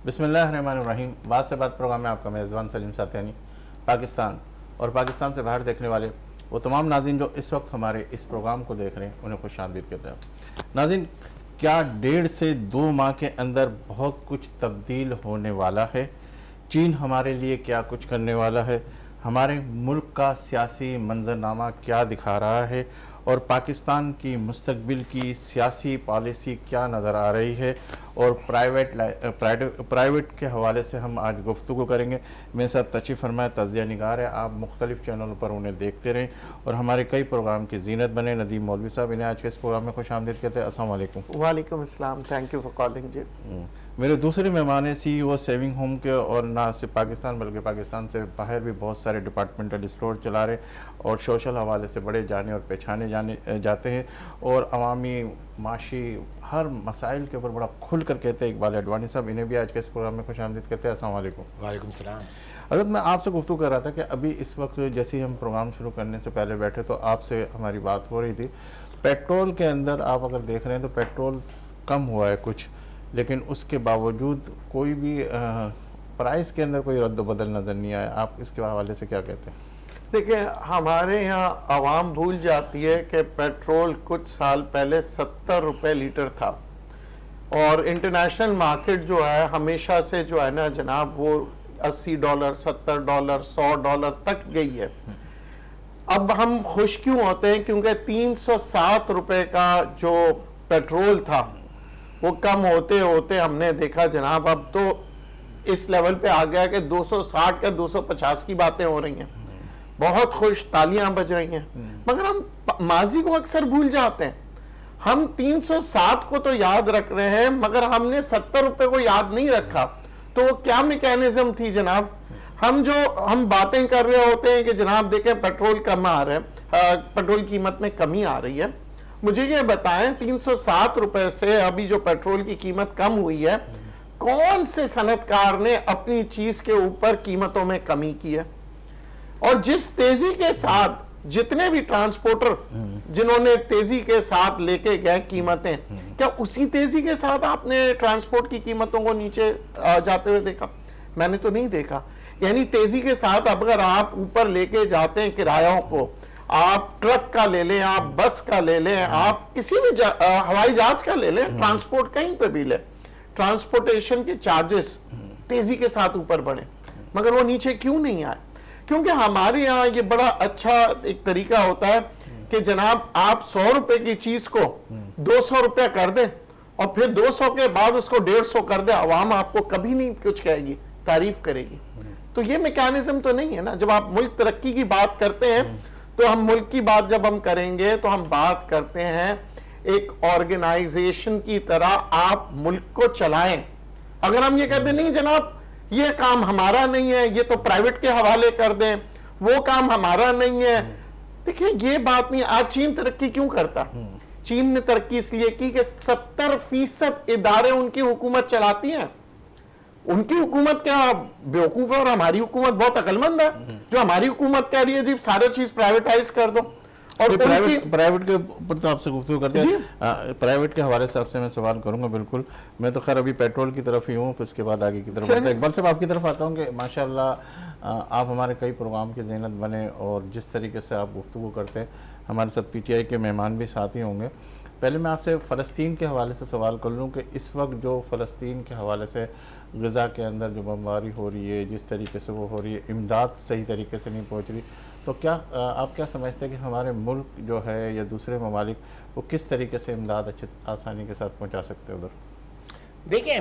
बिस्मिल्लाहिर्रहमानिर्रहीम। बात से बात प्रोग्राम में आपका मेज़बान सलीम साथियानी। पाकिस्तान और पाकिस्तान से बाहर देखने वाले वो तमाम नाज़रीन जो इस वक्त हमारे इस प्रोग्राम को देख रहे हैं उन्हें खुशामदीद कहते हैं। नाज़रीन, क्या 1.5 से 2 माह के अंदर बहुत कुछ तब्दील होने वाला है? चीन हमारे लिए क्या कुछ करने वाला है? हमारे मुल्क का सियासी मंजरनामा क्या दिखा रहा है और पाकिस्तान की मुस्तकबिल की सियासी पॉलिसी क्या नज़र आ रही है? और प्राइवेट के हवाले से हम आज गुफ्तगू करेंगे। मेरे साथ तशरीफ़ फरमाए तज़िया निगार है। आप मुख्तलिफ़ चैनलों पर उन्हें देखते रहें और हमारे कई प्रोग्राम की जीनत बने। नदीम मौलवी साहब, इन्हें आज के इस प्रोग्राम में खुशामदीद कहते हैं। अस्सलाम वालेकुम। वालेकुम अस्सलाम, थैंक यू फॉर कॉलिंग जी। मेरे दूसरे मेहमान हैं CEO सेविंग होम के, और ना सिर्फ पाकिस्तान बल्कि पाकिस्तान से बाहर भी बहुत सारे डिपार्टमेंटल स्टोर चला रहे और सोशल हवाले से बड़े जाने और पहचाने जाते हैं और अवामी माशी हर मसाइल के ऊपर बड़ा खुल कर कहते हैं। इकबाल अडवाणी साहब, इन्हें भी आज के इस प्रोग्राम में खुशामदीद कहते हैं। अस्सलाम वालेकुम। वालेकुम सलाम। हज़रत, मैं आपसे गुफ्तगू कर रहा था कि अभी इस वक्त जैसे ही हम प्रोग्राम शुरू करने से पहले बैठे तो आपसे हमारी बात हो रही थी। पेट्रोल के अंदर आप अगर देख रहे हैं तो पेट्रोल कम हुआ है कुछ, लेकिन उसके बावजूद कोई भी प्राइस के अंदर कोई रद्द बदल नज़र नहीं आया। आप इसके हवाले से क्या कहते हैं? देखिए, हमारे यहाँ आवाम भूल जाती है कि पेट्रोल कुछ साल पहले 70 रुपये लीटर था और इंटरनेशनल मार्केट जो है हमेशा से जो है ना जनाब वो $80, $70, $100 तक गई है। अब हम खुश क्यों होते हैं? क्योंकि 307 रुपये का जो पेट्रोल था वो कम होते होते हमने देखा जनाब अब तो इस लेवल पे आ गया कि 260 या 250 की बातें हो रही हैं। बहुत खुश, तालियां बज रही हैं, मगर हम माजी को अक्सर भूल जाते हैं। हम 307 को तो याद रख रहे हैं मगर हमने 70 रुपए को याद नहीं रखा। तो वो क्या मैकेनिज्म थी जनाब? हम बातें कर रहे होते हैं कि जनाब देखें पेट्रोल कम आ रहा है, पेट्रोल कीमत में कमी आ रही है। मुझे ये बताएं 307 रुपए से अभी जो पेट्रोल की कीमत कम हुई है, कौन से सनतकार ने अपनी चीज के ऊपर कीमतों में कमी की है? और जिस तेजी के साथ जितने भी ट्रांसपोर्टर जिन्होंने तेजी के साथ लेके गए कीमतें, क्या उसी तेजी के साथ आपने ट्रांसपोर्ट की कीमतों को नीचे जाते हुए देखा? मैंने तो नहीं देखा। यानी तेजी के साथ अगर आप ऊपर लेके जाते हैं किरायों को, आप ट्रक का ले लें, आप बस का ले लें, आप किसी भी हवाई जहाज का ले लें, ट्रांसपोर्ट कहीं पे भी ले, ट्रांसपोर्टेशन के चार्जेस तेजी के साथ ऊपर बढ़े मगर वो नीचे क्यों नहीं आए? क्योंकि हमारे यहाँ ये बड़ा अच्छा एक तरीका होता है कि जनाब आप 100 रुपए की चीज को 200 रुपया कर दें और फिर 200 के बाद उसको 150 कर दे, अवाम आपको कभी नहीं कुछ कहेगी, तारीफ करेगी। तो ये मैकेनिज्म तो नहीं है ना। जब आप मुल्क तरक्की की बात करते हैं तो हम मुल्क की बात जब हम करेंगे तो हम बात करते हैं एक ऑर्गेनाइजेशन की तरह आप मुल्क को चलाएं। अगर हम ये कहते नहीं जनाब ये काम हमारा नहीं है, ये तो प्राइवेट के हवाले कर दें, वो काम हमारा नहीं है, देखिए ये बात नहीं। आज चीन तरक्की क्यों करता? चीन ने तरक्की इसलिए की कि 70% इदारे उनकी हुकूमत चलाती हैं। उनकी हुकूमत क्या बेवकूफ है और हमारी हुकूमत बहुत अकलमंद है। जो हमारी हुकूमत कह रही है जी सारे चीज प्राइवेटाइज कर दो, और प्राइवेट के ऊपर तो आपसे गुफ्तगू करते हैं। प्राइवेट के हवाले से आपसे मैं सवाल करूंगा। बिल्कुल, मैं तो खैर अभी पेट्रोल की तरफ ही हूँ, फिर उसके बाद आगे की तरफ बढ़ता। इकबाल साहब, आपकी तरफ आता हूँ कि माशाल्लाह आप हमारे कई प्रोग्राम की ज़ीनत बने और जिस तरीके से आप गुफ्तगू करते हैं, हमारे साथ PTI के मेहमान भी साथ ही होंगे। पहले मैं आपसे फ़लस्तीन के हवाले से सवाल कर लूँ कि इस वक्त जो फ़लस्तीन के हवाले से गज़ा के अंदर जो बमबारी हो रही है, जिस तरीके से वो हो रही है, इमदाद सही तरीके से नहीं पहुँच रही, तो क्या आप क्या समझते हैं कि हमारे मुल्क जो है या दूसरे ममालिक वो किस तरीके से इमदाद अच्छे आसानी के साथ पहुँचा सकते हैं उधर? देखिए,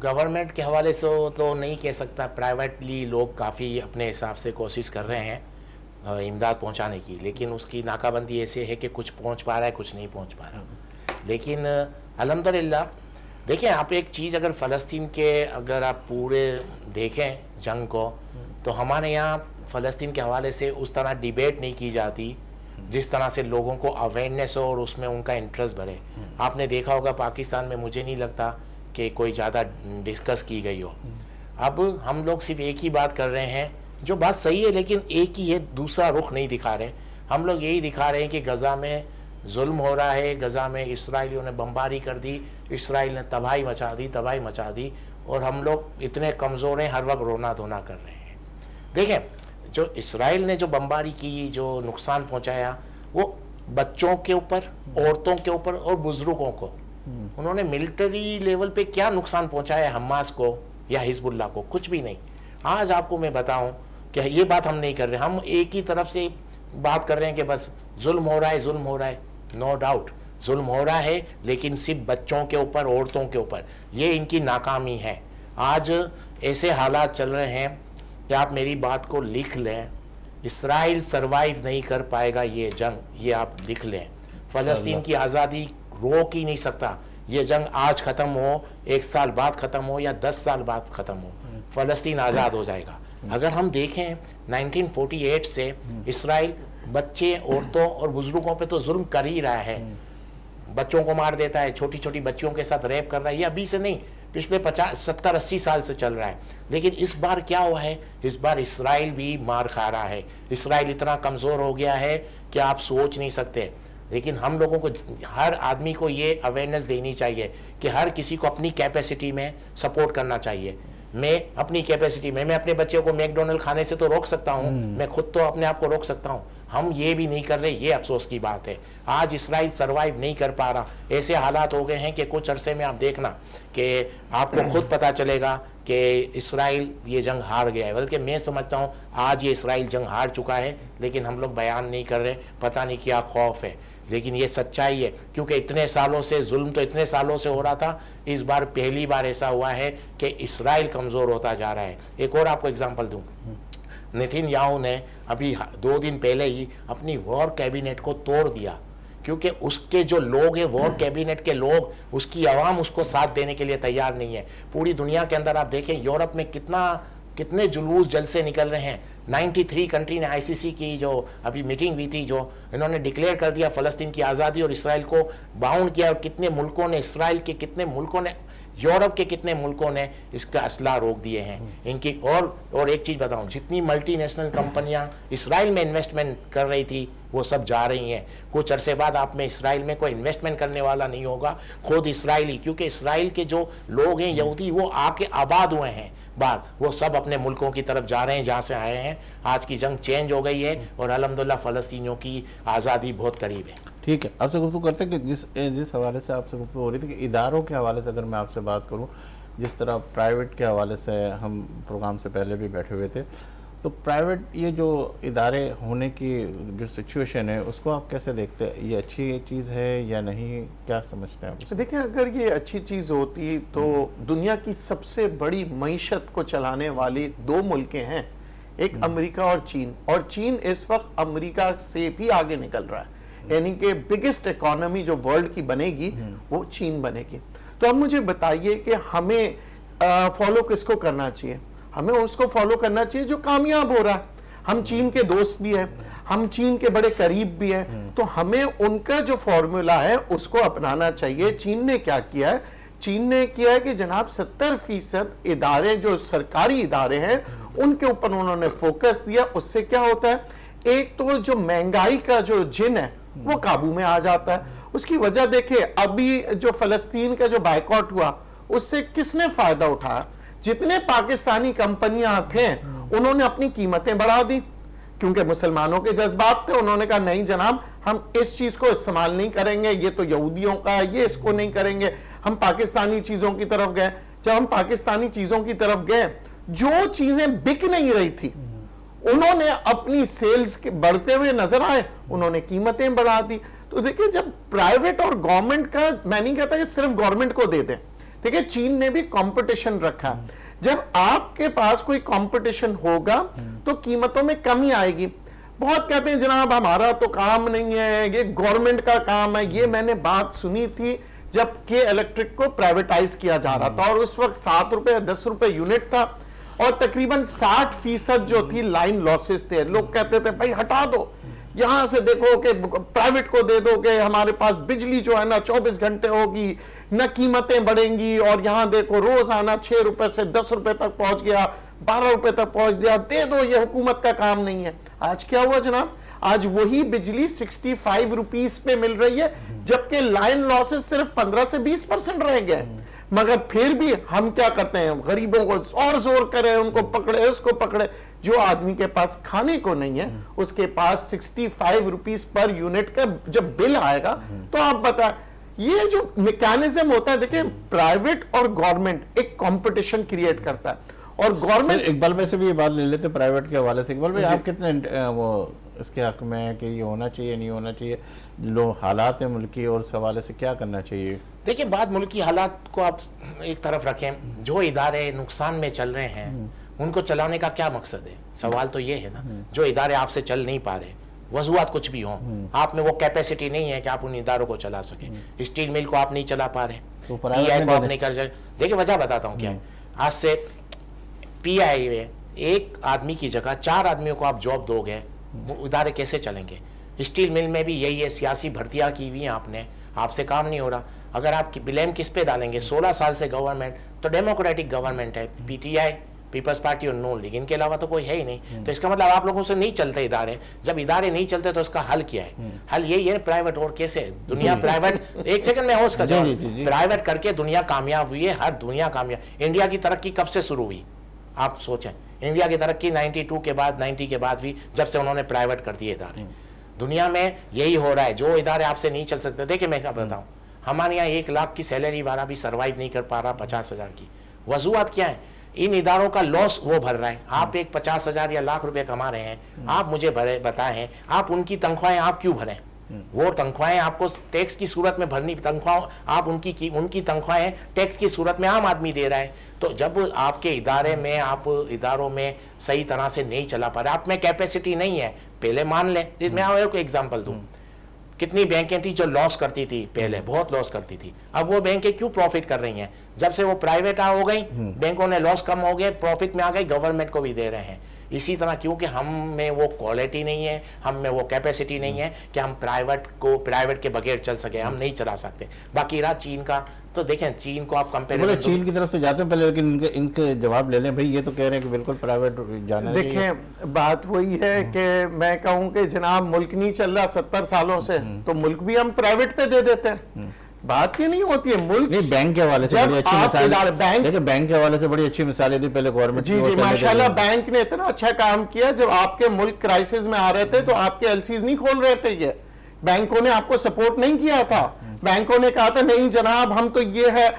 गवर्नमेंट के हवाले से तो नहीं कह सकता, प्राइवेटली लोग काफ़ी अपने हिसाब से कोशिश कर रहे हैं इमदाद पहुंचाने की, लेकिन उसकी नाकाबंदी ऐसे है कि कुछ पहुंच पा रहा है, कुछ नहीं पहुंच पा रहा। लेकिन अल्हम्दुलिल्लाह देखिए, आप एक चीज़ अगर फ़लस्तीन के अगर आप पूरे देखें जंग को, तो हमारे यहाँ फ़लस्तीन के हवाले से उस तरह डिबेट नहीं की जाती जिस तरह से लोगों को अवेयरनेस हो और उसमें उनका इंटरेस्ट बढ़े। आपने देखा होगा पाकिस्तान में मुझे नहीं लगता कि कोई ज़्यादा डिस्कस की गई हो। अब हम लोग सिर्फ एक ही बात कर रहे हैं जो बात सही है, लेकिन एक ही है, दूसरा रुख नहीं दिखा रहे। हम लोग यही दिखा रहे हैं कि गजा में जुल्म हो रहा है, गजा में इसराइलियों ने बमबारी कर दी, इसराइल ने तबाही मचा दी, और हम लोग इतने कमज़ोर हैं, हर वक्त रोना धोना कर रहे हैं। देखें, जो इसराइल ने जो बमबारी की, जो नुकसान पहुंचाया, वो बच्चों के ऊपर, औरतों के ऊपर और बुजुर्गों को, उन्होंने मिलिट्री लेवल पे क्या नुकसान पहुंचाया हमास को या हिजबुल्लाह को? कुछ भी नहीं। आज आपको मैं बताऊं कि ये बात हम नहीं कर रहे, हम एक ही तरफ से बात कर रहे हैं कि बस जुल्म हो रहा है। नो डाउट जुल्म हो रहा है, लेकिन सिर्फ बच्चों के ऊपर, औरतों के ऊपर। ये इनकी नाकामी है। आज ऐसे हालात चल रहे हैं कि आप मेरी बात को लिख लें, इसराइल सरवाइव नहीं कर पाएगा ये जंग, ये आप लिख लें। फ़लस्तीन की आज़ादी रोक ही नहीं सकता। ये जंग आज ख़त्म हो, 1 साल बाद ख़त्म हो या 10 साल बाद ख़त्म हो, फ़लस्तीन आज़ाद हो जाएगा। अगर हम देखें 1948 से इसराइल बच्चे, औरतों और बुजुर्गों पे तो जुल्म कर ही रहा है। बच्चों को मार देता है, छोटी छोटी बच्चियों के साथ रेप कर रहा है। ये अभी से नहीं, पिछले 50-70-80 साल से चल रहा है। लेकिन इस बार क्या हुआ है? इस बार इसराइल भी मार खा रहा है। इसराइल इतना कमज़ोर हो गया है कि आप सोच नहीं सकते। लेकिन हम लोगों को, हर आदमी को ये अवेयरनेस देनी चाहिए कि हर किसी को अपनी कैपेसिटी में सपोर्ट करना चाहिए। मैं अपनी कैपेसिटी में, मैं अपने बच्चे को मैकडोनल्ड खाने से तो रोक सकता हूँ, मैं खुद तो अपने आप को रोक सकता हूँ। हम ये भी नहीं कर रहे, ये अफसोस की बात है। आज इसराइल सरवाइव नहीं कर पा रहा। ऐसे हालात हो गए हैं कि कुछ अरसे में आप देखना कि आपको खुद पता चलेगा कि इसराइल ये जंग हार गया है। बल्कि मैं समझता हूँ आज ये इसराइल जंग हार चुका है, लेकिन हम लोग बयान नहीं कर रहे, पता नहीं क्या खौफ है। लेकिन ये सच्चाई है, क्योंकि इतने सालों से जुल्म तो इतने सालों से हो रहा था। इस बार पहली बार ऐसा हुआ है कि इसराइल कमज़ोर होता जा रहा है। एक और आपको एग्जांपल दूं, नेतन्याहू ने अभी 2 दिन पहले ही अपनी वॉर कैबिनेट को तोड़ दिया, क्योंकि उसके जो लोग हैं, वॉर कैबिनेट के लोग, उसकी आवाम उसको साथ देने के लिए तैयार नहीं है। पूरी दुनिया के अंदर आप देखें, यूरोप में कितने जुलूस जलसे निकल रहे हैं। 93 कंट्री ने आईसीसी की जो अभी मीटिंग हुई थी, जो इन्होंने डिक्लेयर कर दिया फ़लस्तीन की आज़ादी और इसराइल को बाउंड किया। और कितने मुल्कों ने, इसराइल के कितने मुल्कों ने, यूरोप के कितने मुल्कों ने इसका असला रोक दिए हैं इनकी। और एक चीज़ बताऊं, जितनी मल्टीनेशनल कंपनियां इसराइल में इन्वेस्टमेंट कर रही थी, वो सब जा रही हैं। कुछ अरसे बाद आप में इसराइल में कोई इन्वेस्टमेंट करने वाला नहीं होगा, खुद इसराइली, क्योंकि इसराइल के जो लोग हैं यहूदी, वो आके आबाद हुए हैं बाहर, वो सब अपने मुल्कों की तरफ जा रहे हैं जहाँ से आए हैं। आज की जंग चेंज हो गई है और अल्हम्दुलिल्लाह फ़लस्तीनियों की आज़ादी बहुत करीब है। ठीक है, आपसे गुफ्तगू करते कि जिस हवाले से आपसे गुफ्तगू हो रही थी कि इदारों के हवाले से अगर मैं आपसे बात करूं, जिस तरह प्राइवेट के हवाले से हम प्रोग्राम से पहले भी बैठे हुए थे, तो प्राइवेट ये जो इदारे होने की जो सिचुएशन है, उसको आप कैसे देखते हैं? ये अच्छी चीज़ है या नहीं, क्या समझते हैं आप? देखिए, अगर ये अच्छी चीज़ होती तो दुनिया की सबसे बड़ी मईशत को चलाने वाली 2 मुल्कें हैं, एक अमेरिका और चीन इस वक्त अमेरिका से भी आगे निकल रहा है। यानी कि बिगेस्ट इकोनॉमी जो वर्ल्ड की बनेगी वो चीन बनेगी। तो अब मुझे बताइए कि हमें फॉलो किसको करना चाहिए? हमें उसको फॉलो करना चाहिए जो कामयाब हो रहा है। हम चीन के दोस्त भी हैं, हम चीन के बड़े करीब भी हैं, तो हमें उनका जो फॉर्मूला है उसको अपनाना चाहिए। चीन ने क्या किया है? चीन ने किया है कि जनाब 70% इदारे जो सरकारी इदारे हैं उनके ऊपर उन्होंने फोकस दिया। उससे क्या होता है? एक तो जो महंगाई का जो जिन है वो काबू में आ जाता है। उसकी वजह देखिए, अभी जो फलस्तीन का जो बायकॉट हुआ उससे किसने फायदा उठाया? जितने पाकिस्तानी कंपनियां थे उन्होंने अपनी कीमतें बढ़ा दी, क्योंकि मुसलमानों के जज्बात थे। उन्होंने कहा नहीं जनाब, हम इस चीज को इस्तेमाल नहीं करेंगे, ये तो यहूदियों का है, ये इसको नहीं करेंगे, हम पाकिस्तानी चीजों की तरफ गए। जब हम पाकिस्तानी चीजों की तरफ गए, जो चीजें बिक नहीं रही थी उन्होंने अपनी सेल्स के बढ़ते हुए नजर आए, उन्होंने कीमतें बढ़ा दी। तो देखिए, जब प्राइवेट और गवर्नमेंट का, मैं नहीं कहता कि सिर्फ गवर्नमेंट को दे दें, देखिए चीन ने भी कंपटीशन रखा है। जब आपके पास कोई कंपटीशन होगा तो कीमतों में कमी आएगी। बहुत कहते हैं जनाब हमारा तो काम नहीं है, ये गवर्नमेंट का काम है। ये मैंने बात सुनी थी जब के इलेक्ट्रिक को प्राइवेटाइज किया जा रहा था और उस वक्त 7 रुपए 10 रुपए यूनिट था और तकरीबन 60% जो थी लाइन लॉसेस थे। लोग कहते थे भाई हटा दो, यहां से देखो कि प्राइवेट को दे दो कि हमारे पास बिजली जो है ना 24 घंटे होगी, न कीमतें बढ़ेंगी। और यहां देखो रोजाना 6 रुपए से 10 रुपए तक पहुंच गया, 12 रुपए तक पहुंच गया, दे दो, ये हुकूमत का काम नहीं है। आज क्या हुआ जनाब, आज वही बिजली 65 रुपीस पे मिल रही है, जबकि लाइन लॉसेस सिर्फ 15 से 20% रह गए। मगर फिर भी हम क्या करते हैं, गरीबों को और जोर करें, उनको पकड़े, उसको पकड़े। जो आदमी के पास खाने को नहीं है, उसके पास 65 रुपीस पर यूनिट का जब बिल आएगा, तो आप बताएं, ये जो मैकेनिज्म होता है, देखिए प्राइवेट और गवर्नमेंट एक कंपटीशन क्रिएट करता है, और गवर्नमेंट इकबाल भाई से भी ये बात ले लेते प्राइवेट के हवाले से। इकबाल भाई, आप कितने वो इसके हक में है कि ये होना चाहिए, नहीं होना चाहिए, लो हालात है मुल्की, और इस हवाले से क्या करना चाहिए? देखिए, बात मुल्की हालात को आप एक तरफ रखें, जो इदारे नुकसान में चल रहे हैं उनको चलाने का क्या मकसद है? सवाल तो ये है ना, जो इदारे आपसे चल नहीं पा रहे, वजूहत कुछ भी हों, आप में वो कैपेसिटी नहीं है कि आप उन इदारों को चला सके। स्टील मिल को आप नहीं चला पा रहे, तो पीआई को आप नहीं कर सकते। देखिए, वजह बताता हूँ क्या है। आज से पीआई में एक आदमी की जगह 4 आदमियों को आप जॉब दोगे, इदारे कैसे चलेंगे? स्टील मिल में भी यही है, सियासी भर्तियां की हुई हैं आपने, आपसे काम नहीं हो रहा। अगर आप ब्लेम किस पे डालेंगे? 16 साल से गवर्नमेंट तो डेमोक्रेटिक गवर्नमेंट है, पीटीआई, पीपल्स पार्टी और नून लीग, इनके अलावा तो कोई है ही नहीं। तो इसका मतलब आप लोगों से नहीं चलते इदारे। जब इदारे नहीं चलते तो इसका हल क्या है? हल यही है, प्राइवेट। और कैसे दुनिया प्राइवेट, एक सेकंड में होश का जवाब, प्राइवेट करके दुनिया कामयाब हुई है, हर दुनिया कामयाब। इंडिया की तरक्की कब से शुरू हुई आप सोचें? इंडिया की तरक्की 92 के बाद, 90 के बाद हुई, जब से उन्होंने प्राइवेट कर दिए इदारे। दुनिया में यही हो रहा है, जो इदारे आपसे नहीं चल सकते। देखिए, मैं क्या बताऊं, हमारे यहाँ 1 लाख की सैलरी वाला भी सर्वाइव नहीं कर पा रहा 50,000 की। वजूहत क्या है? इन इदारों का लॉस वो भर रहा है। आप एक 50,000 या लाख रुपए कमा रहे हैं, आप मुझे बताएं, आप उनकी तनख्वाहें आप क्यों भरें? वो तनख्वाहें आपको टैक्स की सूरत में भरनी, तनख्वाह आप उनकी तनख्वाहें टैक्स की सूरत में आम आदमी दे रहा है। तो जब आपके इदारे में, आप इदारों में सही तरह से नहीं चला पा रहे, आप में कैपेसिटी नहीं है, पहले मान लें। मैं आपको एग्जांपल दूं, कितनी बैंकें थी जो लॉस करती थी पहले, बहुत लॉस करती थी, अब वो बैंकें क्यों प्रॉफिट कर रही हैं? जब से वो प्राइवेट हो गई, बैंकों ने लॉस कम हो गए, प्रॉफिट में आ गई, गवर्नमेंट को भी दे रहे हैं। इसी तरह क्योंकि हम में वो क्वालिटी नहीं है, हम में वो कैपेसिटी नहीं है कि हम प्राइवेट के बगैर चल सके, हम नहीं चला सकते। बाकी रहा चीन का, तो देखें चीन को आप कंपेरिजन, चीन की तरफ से जाते हैं पहले, लेकिन इनके जवाब ले लें भाई। ये तो कह रहे हैं कि बिल्कुल प्राइवेट जाना चाहिए। देखें, बात वही है कि मैं कहूं कि जनाब मुल्क नहीं चल रहा 70 सालों से, तो मुल्क भी हम प्राइवेट पे दे देते हैं। बात ये नहीं होती है, मुल्क नहीं, बैंक के हवाले से बड़ी अच्छी मिसाल, देखिए बैंक के हवाले से बड़ी अच्छी मिसालें दी पहले गवर्नमेंट। जी जी, माशाल्लाह बैंक ने इतना अच्छा काम किया। जब आपके मुल्क क्राइसिस में आ रहे थे तो आपके एलसीज नहीं खोल रहे थे, ये बैंकों ने आपको सपोर्ट नहीं किया था। बैंकों ने कहा था नहीं जनाब, हम तो ये है,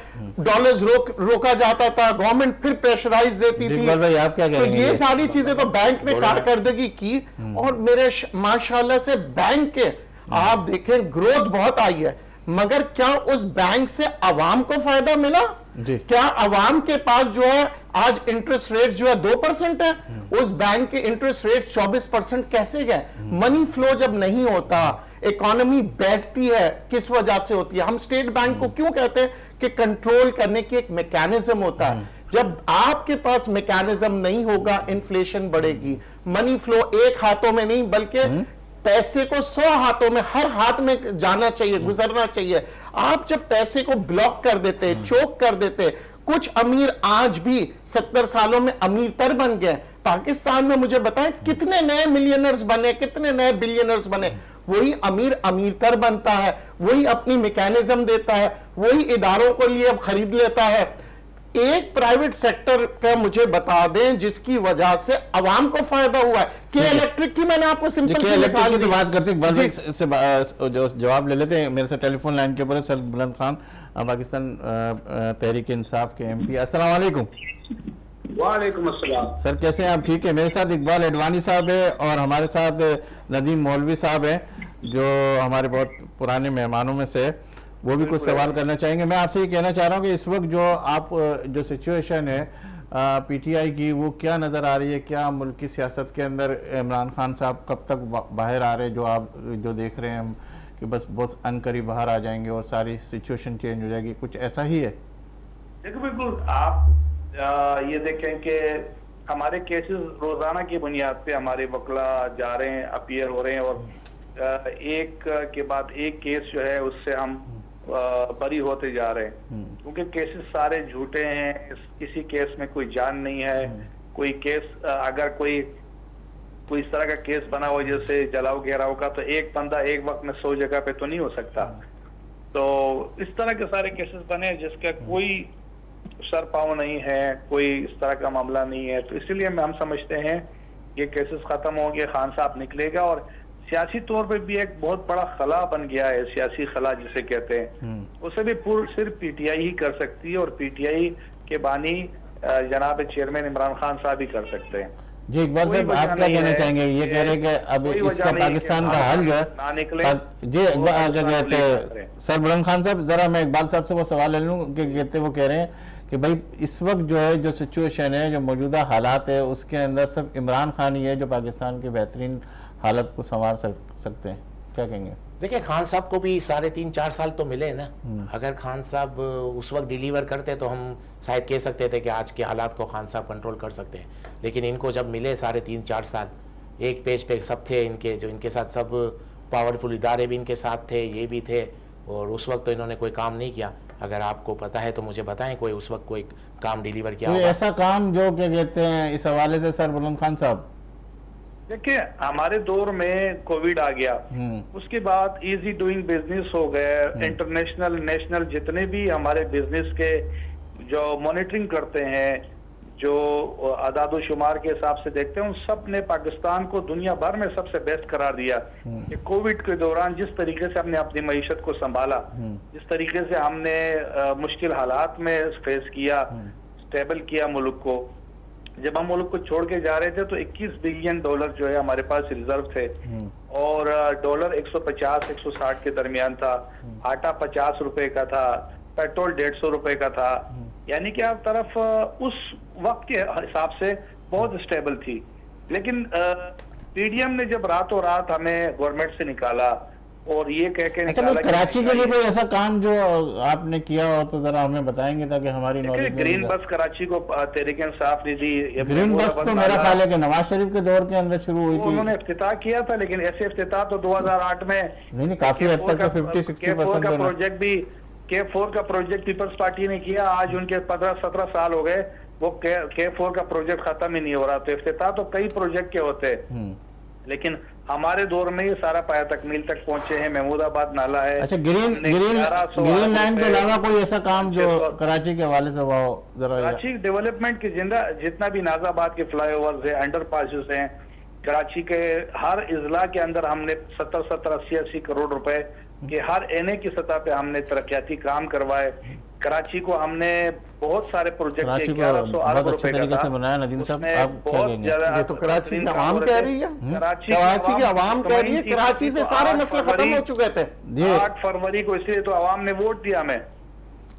डॉलर्स रोका जाता था, गवर्नमेंट फिर प्रेशराइज देती थी। आप क्या कह रहे हैं? तो ये सारी चीजें तो बैंक ने कारकर्दगी की, और मेरे माशाल्लाह से बैंक के आप देखें ग्रोथ बहुत आई है। मगर क्या उस बैंक से अवाम को फायदा मिला? क्या अवाम के पास जो है आज इंटरेस्ट रेट जो है 2% है, उस बैंक के इंटरेस्ट रेट 24% कैसे गए? मनी फ्लो जब नहीं होता, इकोनॉमी बैठती है, किस वजह से होती है? हम स्टेट बैंक को क्यों कहते हैं कि कंट्रोल करने की एक मैकेनिज्म होता है। जब आपके पास मैकेनिज्म नहीं होगा, इन्फ्लेशन बढ़ेगी। मनी फ्लो एक हाथों में नहीं, बल्कि पैसे को 100 हाथों में, हर हाथ में जाना चाहिए, गुजरना चाहिए। आप जब पैसे को ब्लॉक कर देते, चोक कर देते, कुछ अमीर आज भी 70 सालों में अमीर तर बन गए। पाकिस्तान में मुझे बताएं कितने नए मिलियनर्स बने, कितने नए बिलियनर्स बने। वही अमीर तर बनता है, वही अपनी मैकेनिज्म देता है, वही इदारों को लिए अब खरीद लेता है। एक प्राइवेट सेक्टर का मुझे बता दें जिसकी वजह से अवाम को फायदा हुआ है। के इलेक्ट्रिक की मैंने आपको सिंपल सी मिसाल दी। बात करते हैं से जो जवाब ले लेते हैं। मेरे से टेलीफोन लाइन के ऊपर सर बुलंद खान, पाकिस्तान तहरीक इंसाफ के एमपी। अस्सलाम वालेकुम। वालेकुम अस्सलाम। सर कैसे हैं आप? ठीक है। मेरे साथ इकबाल एडवानी साहब है और हमारे साथ नदीम मौलवी साहब हैं, जो हमारे बहुत पुराने मेहमानों में से, वो भी कुछ सवाल करना चाहेंगे। मैं आपसे ये कहना चाह रहा हूँ कि इस वक्त जो सिचुएशन है पीटीआई की, वो क्या नज़र आ रही है? क्या मुल्क की सियासत के अंदर इमरान खान साहब कब तक बाहर आ रहे हैं? जो देख रहे हैं हम कि बस बहुत अनकरीब बाहर आ जाएंगे और सारी सिचुएशन चेंज हो जाएगी, कुछ ऐसा ही है? देखो बिल्कुल, आप ये देखें कि हमारे केसेस रोजाना की बुनियाद पे हमारे वकला जा रहे हैं, अपीयर हो रहे हैं, और एक के बाद एक केस जो है उससे हम बरी होते जा रहे हैं, क्योंकि केसेस सारे झूठे हैं। किसी केस में कोई जान नहीं है, कोई केस अगर कोई इस तरह का केस बना हो जैसे जलाओ घेराव का, तो एक बंदा एक वक्त में 100 जगह पे तो नहीं हो सकता। तो इस तरह के सारे केसेस बने जिसका कोई सर पाँव नहीं है, कोई इस तरह का मामला नहीं है। तो इसीलिए हम समझते हैं ये केसेस खत्म होंगे, खान साहब निकलेगा। और सियासी तौर पे भी एक बहुत बड़ा खला बन गया है, सियासी खला जिसे कहते हैं, उसे भी पूर्ण सिर्फ पीटीआई ही कर सकती है, और पीटीआई के बानी जनाब चेयरमैन इमरान खान साहब ही कर सकते हैं। जी इकबाल साहब, आप क्या कहना चाहेंगे? ये कह रहे हैं कि अब इसका पाकिस्तान का हल जो है जी क्या कहते हैं सरबरान खान साहब, जरा मैं इकबाल साहब से वो सवाल ले लूँ कि कहते वो कह रहे हैं कि भाई इस वक्त जो है जो सिचुएशन है, जो मौजूदा हालात है, उसके अंदर सब इमरान खान ही है जो पाकिस्तान की बेहतरीन हालत को संवार सकते हैं, क्या कहेंगे? देखिए, खान साहब को भी 3.5-4 साल तो मिले ना। अगर खान साहब उस वक्त डिलीवर करते तो हम शायद कह सकते थे कि आज के हालात को खान साहब कंट्रोल कर सकते हैं, लेकिन इनको जब मिले 3.5-4 साल, एक पेज पे सब थे इनके, जो इनके साथ सब पावरफुल इदारे भी इनके साथ थे, ये भी थे, और उस वक्त तो इन्होंने कोई काम नहीं किया। अगर आपको पता है तो मुझे बताएं, कोई उस वक्त कोई काम डिलीवर किया कोई ऐसा काम जो क्या कहते हैं इस हवाले से सरबरान खान साहब? देखिए, हमारे दौर में कोविड आ गया, उसके बाद इजी डूइंग बिजनेस हो गए, इंटरनेशनल नेशनल जितने भी हमारे बिजनेस के जो मॉनिटरिंग करते हैं, जो अदाद शुमार के हिसाब से देखते हैं, उन सब ने पाकिस्तान को दुनिया भर में सबसे बेस्ट करार दिया कि कोविड के दौरान जिस तरीके से हमने अपनी मईशत को संभाला, जिस तरीके से हमने मुश्किल हालात में फेस किया, स्टेबल किया मुल्क को। जब हम मुल्क को छोड़ के जा रहे थे तो 21 बिलियन डॉलर जो है हमारे पास रिजर्व थे, और डॉलर 150-160 के दरमियान था, आटा 50 रुपए का था, पेट्रोल 150 रुपए का था, यानी कि हर तरफ उस वक्त के हिसाब से बहुत स्टेबल थी। लेकिन पीडीएम ने जब रातों रात हमें गवर्नमेंट से निकाला और ये कह के निकाला कराची के लिए कोई ऐसा काम जो आपने किया हो तो जरा हमें बताएंगे ताकि हमारी नॉलेज। ग्रीन बस कराची को तहरीक इंसाफ ने दी। ग्रीन बस तो मेरा ख्याल है कि नवाज शरीफ के दौर के अंदर शुरू हुई थी, उन्होंने इफ्तिताह किया था, लेकिन ऐसे इफ्तिताह तो 2008 में नहीं, काफी हद तक 50-60% का प्रोजेक्ट भी K4 का प्रोजेक्ट पीपल्स पार्टी ने किया। आज उनके 15-17 साल हो गए, वो K4 का प्रोजेक्ट खत्म ही नहीं हो रहा। तो इफ्तिताह तो कई प्रोजेक्ट के होते हैं, लेकिन हमारे दौर में ये सारा पाया तकमील तक पहुंचे हैं। महमूदाबाद नाला है। अच्छा, ग्रीन लाइन के अलावा कोई ऐसा काम जो कराची के हवाले से हुआ हो जरा? कराची डेवलपमेंट की जितना भी नाजाबाद के फ्लाईओवर्स है, अंडर पासेस हैं, कराची के हर इजला के अंदर हमने 70-80 करोड़ रुपए के हर एनए की सतह पे हमने तरक्याती काम करवाए। कराची को हमने बहुत सारे प्रोजेक्ट 1100 अरब रुपए का था बनाया। नदीम साहब, आप बहुत ज्यादा। तो कराची की आवाम कह रही है, कराची की आवाम कह रही है कराची से सारे मसले खत्म हो चुके थे 8 फरवरी को, इसलिए तो आवाम ने वोट दिया हमें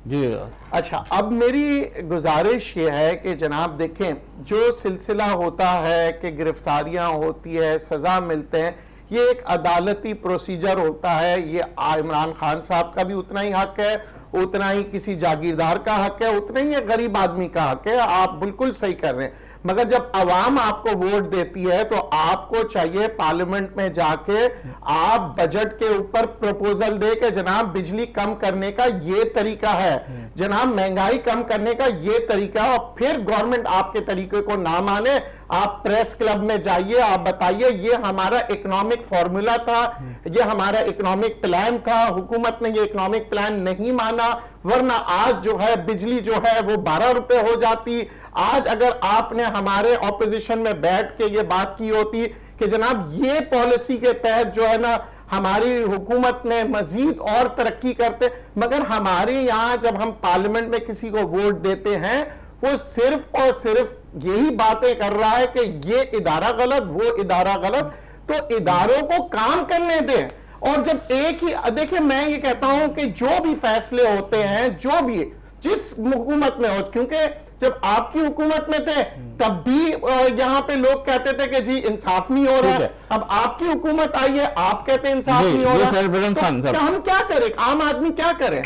जी। अच्छा, अब मेरी गुजारिश ये है कि जनाब देखें, जो सिलसिला होता है कि गिरफ्तारियां होती है, सजा मिलते हैं, ये एक अदालती प्रोसीजर होता है। ये इमरान खान साहब का भी उतना ही हक है, उतना ही किसी जागीरदार का हक है, उतना ही एक गरीब आदमी का हक है। आप बिल्कुल सही कर रहे हैं, मगर जब अवाम आपको वोट देती है तो आपको चाहिए पार्लियामेंट में जाके आप बजट के ऊपर प्रपोजल दे के जनाब बिजली कम करने का ये तरीका है, जनाब महंगाई कम करने का ये तरीका है, और फिर गवर्नमेंट आपके तरीके को ना माने, आप प्रेस क्लब में जाइए, आप बताइए ये हमारा इकोनॉमिक फॉर्मूला था, ये हमारा इकोनॉमिक प्लान था, हुकूमत ने ये इकोनॉमिक प्लान नहीं माना, वरना आज जो है बिजली जो है वो 12 रुपए हो जाती। आज अगर आपने हमारे ऑपोजिशन में बैठ के ये बात की होती कि जनाब ये पॉलिसी के तहत जो है ना हमारी हुकूमत ने मजीद और तरक्की करते, मगर हमारे यहाँ जब हम पार्लियामेंट में किसी को वोट देते हैं वो सिर्फ और सिर्फ यही बातें कर रहा है कि ये इदारा गलत, वो इदारा गलत। तो इदारों को काम करने दें। और जब एक ही देखिए, मैं ये कहता हूं कि जो भी फैसले होते हैं, जो भी जिस हुकूमत में हो, क्योंकि जब आपकी हुकूमत में थे तब भी यहाँ पे लोग कहते थे कि जी इंसाफ नहीं हो रहा है, अब आपकी हुकूमत आई है, आप कहते हैं इंसाफ नहीं हो रहा, तो हम क्या करें, आम आदमी क्या करे?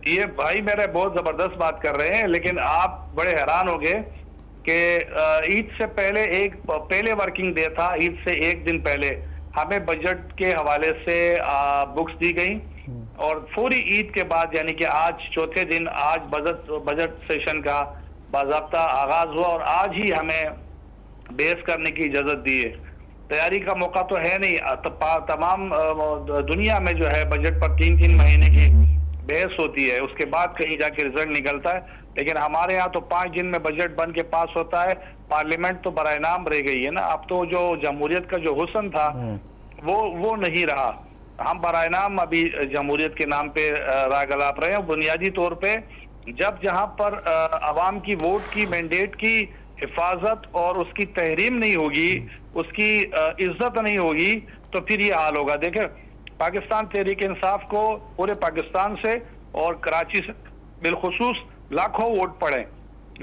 ये भाई मेरे बहुत जबरदस्त बात कर रहे हैं, लेकिन आप बड़े हैरान हो गए कि ईद से पहले वर्किंग डे था, ईद से एक दिन पहले हमें बजट के हवाले से बुक्स दी गई, और पूरी ईद के बाद यानी कि आज चौथे दिन आज बजट सेशन का बाज़ाब्ता आगाज हुआ, और आज ही हमें बहस करने की इजाजत दी है। तैयारी का मौका तो है नहीं। तमाम दुनिया में जो है बजट पर 3-3 महीने की बहस होती है, उसके बाद कहीं जाके रिजल्ट निकलता है। लेकिन हमारे यहाँ तो 5 दिन में बजट बन के पास होता है। पार्लियामेंट तो बराए नाम रह गई है ना। अब तो जो जमहूरियत का जो हुस्न था वो नहीं रहा। हम बराए नाम अभी जमहूरियत के नाम पे राग अलाप रहे हैं। बुनियादी तौर पे जब जहां पर अवाम की वोट की मैंडेट की हिफाजत और उसकी तहरीम नहीं होगी, उसकी इज्जत नहीं होगी, तो फिर ये हाल होगा। देखें, पाकिस्तान तहरीक इंसाफ को पूरे पाकिस्तान से और कराची से बिलखुसूस लाखों वोट पड़े,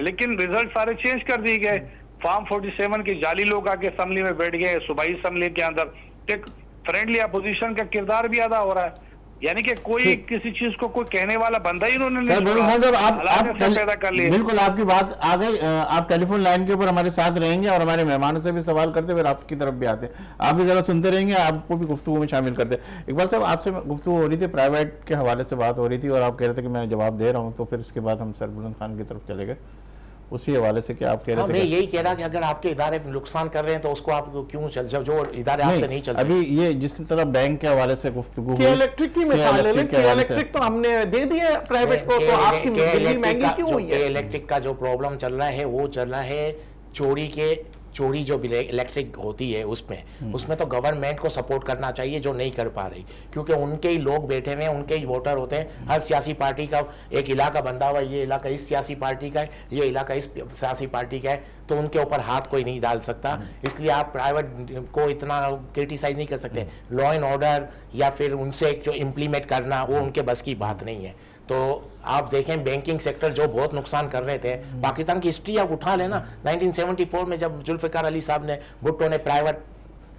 लेकिन रिजल्ट सारे चेंज कर दिए गए। फॉर्म 47 के जाली लोग आके असम्बली में बैठ गए। सूबाई असम्बली के अंदर एक फ्रेंडली अपोजिशन का किरदार भी अदा हो रहा है। यानी कि कोई किसी चीज को कोई कहने वाला बंदा ही उन्होंने नहीं छोड़ा। हालात ऐसे पैदा कर लिए। बिल्कुल आपकी बात आ गई। आप टेलीफोन लाइन के ऊपर हमारे साथ रहेंगे और हमारे मेहमानों से भी सवाल करते हुए आपकी तरफ भी आते हैं। आप भी जरा सुनते रहेंगे, आपको भी गुफ्तगू में शामिल करते हैं। इकबाल साहब, आपसे गुफ्तगू हो रही थी, प्राइवेट के हवाले से बात हो रही थी और आप कह रहे थे कि मैं जवाब दे रहा हूँ, तो फिर इसके बाद हम सरबुलंद खान की तरफ चले गए उसी हवाले से। क्या आप कह रहे थे? मैं यही कह रहा कि अगर आपके इदारे नुकसान कर रहे हैं तो उसको आप क्यों जब जो इदारे आपसे नहीं चल रहे। अभी ये जिस तरह बैंक के हवाले से गुफ्तगू हुई, इलेक्ट्रिक की मिसाल ले लें। इलेक्ट्रिक तो हमने दे दिया प्राइवेट को, तो आपकी बिजली महंगी क्यों हुई है? इलेक्ट्रिक का जो प्रॉब्लम चल रहा है वो चल रहा है चोरी जो इलेक्ट्रिक होती है उसमें तो गवर्नमेंट को सपोर्ट करना चाहिए, जो नहीं कर पा रही, क्योंकि उनके ही लोग बैठे हुए हैं, उनके ही वोटर होते हैं। हर सियासी पार्टी का एक इलाका बंधा हुआ, ये इलाका इस सियासी पार्टी का है, ये इलाका इस सियासी पार्टी का है, तो उनके ऊपर हाथ कोई नहीं डाल सकता। इसलिए आप प्राइवेट को इतना क्रिटिसाइज नहीं कर सकते। लॉ एंड ऑर्डर या फिर उनसे जो इम्प्लीमेंट करना वो उनके बस की बात नहीं है। तो आप देखें बैंकिंग सेक्टर जो बहुत नुकसान कर रहे थे, पाकिस्तान की हिस्ट्री आप उठा लेना। 1974 में जब जुल्फिकार अली साहब ने, भुट्टो ने प्राइवेट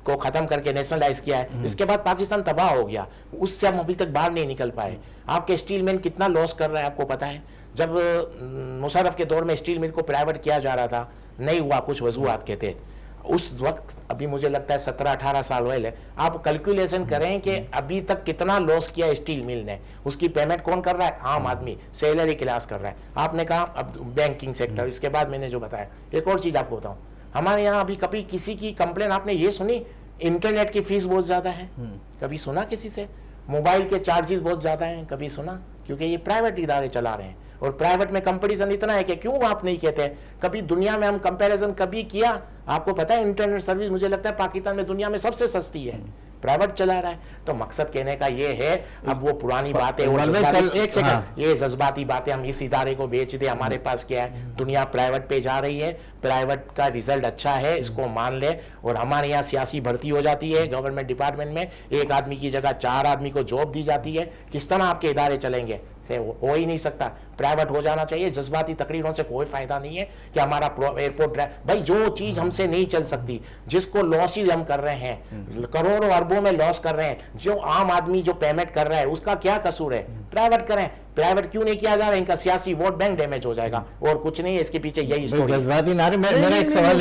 को खत्म करके नेशनलाइज किया है, इसके बाद पाकिस्तान तबाह हो गया। उससे हम अभी तक बाहर नहीं निकल पाए। आपके स्टील मिल कितना लॉस कर रहा है आपको पता है? जब मुशर्रफ के दौर में स्टील मिल को प्राइवेट किया जा रहा था, नहीं हुआ, कुछ वजूहात के थे उस वक्त। अभी मुझे लगता है 17-18 साल हुए हैं। आप कैलकुलेशन करें कि अभी तक कितना लॉस किया स्टील मिल ने। उसकी पेमेंट कौन कर रहा है? आम आदमी, सैलरी क्लास कर रहा है। आपने कहा अब बैंकिंग सेक्टर, इसके बाद मैंने जो बताया, एक और चीज आपको बताऊं, हमारे यहाँ अभी कभी किसी की कंप्लेन आपने ये सुनी इंटरनेट की फीस बहुत ज्यादा है? कभी सुना किसी से? मोबाइल के चार्जेस बहुत ज्यादा हैं, कभी सुना? क्योंकि ये प्राइवेट इदारे चला रहे हैं और प्राइवेट में कंपटीशन इतना है कि क्यों आप नहीं कहते? कभी दुनिया में हम कंपैरिजन कभी किया? आपको पता है इंटरनेट सर्विस मुझे लगता है पाकिस्तान में दुनिया में सबसे सस्ती है, प्राइवेट चला रहा है। तो मकसद कहने का ये है, अब वो पुरानी बातें एक सेकंड, ये जज्बाती बातें, हम इस इदारे को बेच दे, हमारे पास क्या है? दुनिया प्राइवेट पे जा रही है, प्राइवेट का रिजल्ट अच्छा है, इसको मान ले। और हमारे यहाँ सियासी भर्ती हो जाती है गवर्नमेंट डिपार्टमेंट में, एक आदमी की जगह 4 आदमी को जॉब दी जाती है। किस तरह आपके इदारे चलेंगे? से हो ही नहीं सकता। प्राइवेट हो जाना चाहिए। जज्बाती तकरीरों से कोई फायदा नहीं है कि हमारा एयरपोर्ट भाई, जो चीज हमसे नहीं चल सकती, जिसको लॉसेज हम कर रहे हैं, करोड़ों अरबों में लॉस कर रहे हैं, जो आम आदमी जो पेमेंट कर रहा है, उसका क्या कसूर है? प्राइवेट करें। प्राइवेट क्यों नहीं किया जा रहा है? इनका सियासी वोट बैंक डैमेज हो जाएगा और कुछ नहीं है, इसके पीछे यही स्टोरी। जज्बाती नारे। मेरा एक सवाल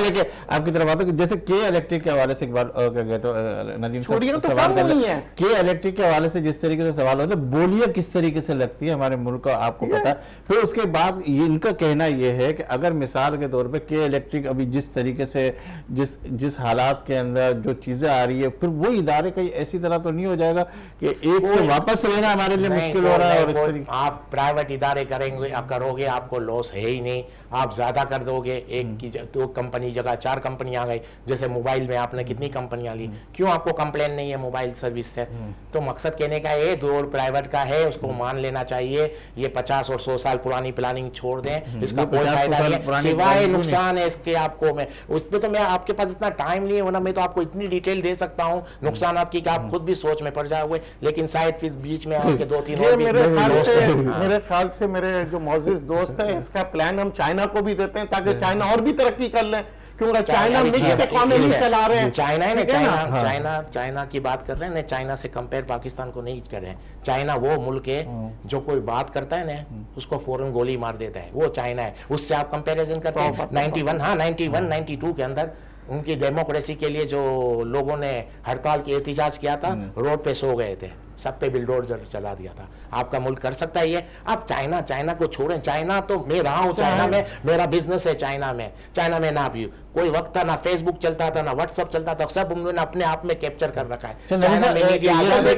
लेके आपकी तरफ आता हूं, जैसे के इलेक्ट्रिक के हवाले से एक बार गए तो नदीम साहब सवाल कर रहे हैं, के इलेक्ट्रिक के हवाले से जिस तरीके से सवाल होता है, बोलिए किस तरीके से लगती है हमारे मुल्क का, आपको पता है। फिर उसके बाद इनका कहना यह है कि अगर मिसाल के तौर पर के इलेक्ट्रिक अभी जिस तरीके से जिस हालात के अंदर जो चीजें आ रही है, फिर वो इदारे कहीं ऐसी तरह तो नहीं हो जाएगा कि एक से वापस लेना हमारे लिए मुश्किल हो रहा है? आप प्राइवेट इदारे करोगे, आपको लॉस है ही नहीं। आप ज्यादा कर दोगे, एक की 2 कंपनी जगह 4 कंपनी आ गई। जैसे मोबाइल में आपने कितनी कंपनियां ली, क्यों आपको कंप्लेन नहीं है मोबाइल सर्विस से? तो मकसद कहने का ये दौर प्राइवेट का है, उसको मान लेना चाहिए। ये 50 और 100 साल पुरानी प्लानिंग छोड़ दें, इसका कोई फायदा नहीं है, सिवाय नुकसान है इसके। आपको मैं उसमें तो मैं आपके पास इतना टाइम नहीं है, वरना मैं तो आपको इतनी डिटेल दे सकता हूँ नुकसान की कि आप खुद भी सोच में पड़ जाओगे। लेकिन शायद फिर बीच में आपके 2-3 मेरे ख्याल से मेरे जो मौजूद दोस्त हैं, इसका प्लान हम चाइना को भी देते हैं ताकि चाइना और भी तरक्की कर ले, क्योंकि चाइना मिक्स्ड इकोनॉमी चला रहे हैं। चाइना है ना, चाइना की बात कर रहे हैं ना, चाइना से कंपेयर पाकिस्तान को नहीं कर रहे हैं। चाइना वो मुल्क है जो कोई बात करता है ना, उसको फौरन गोली मार देता है, वो चाइना है। उससे आप कंपेरिजन करते हैं 91-92 के अंदर उनकी डेमोक्रेसी के लिए जो लोगों ने हड़ताल की एहतिजाज किया था, रोड पे सो गए थे सब पे बिल्डोजर चला दिया था। आपका मुल्क कर सकता है ये? आप चाइना को छोड़ें, चाइना तो मैं रहा हूँ, चाइना में मेरा बिजनेस है, चाइना में ना भी कोई वक्त था ना फेसबुक चलता था ना व्हाट्सएप चलता था, सब उन्होंने अपने आप में कैप्चर कर रखा है। चाइना में मीडिया आजाद है,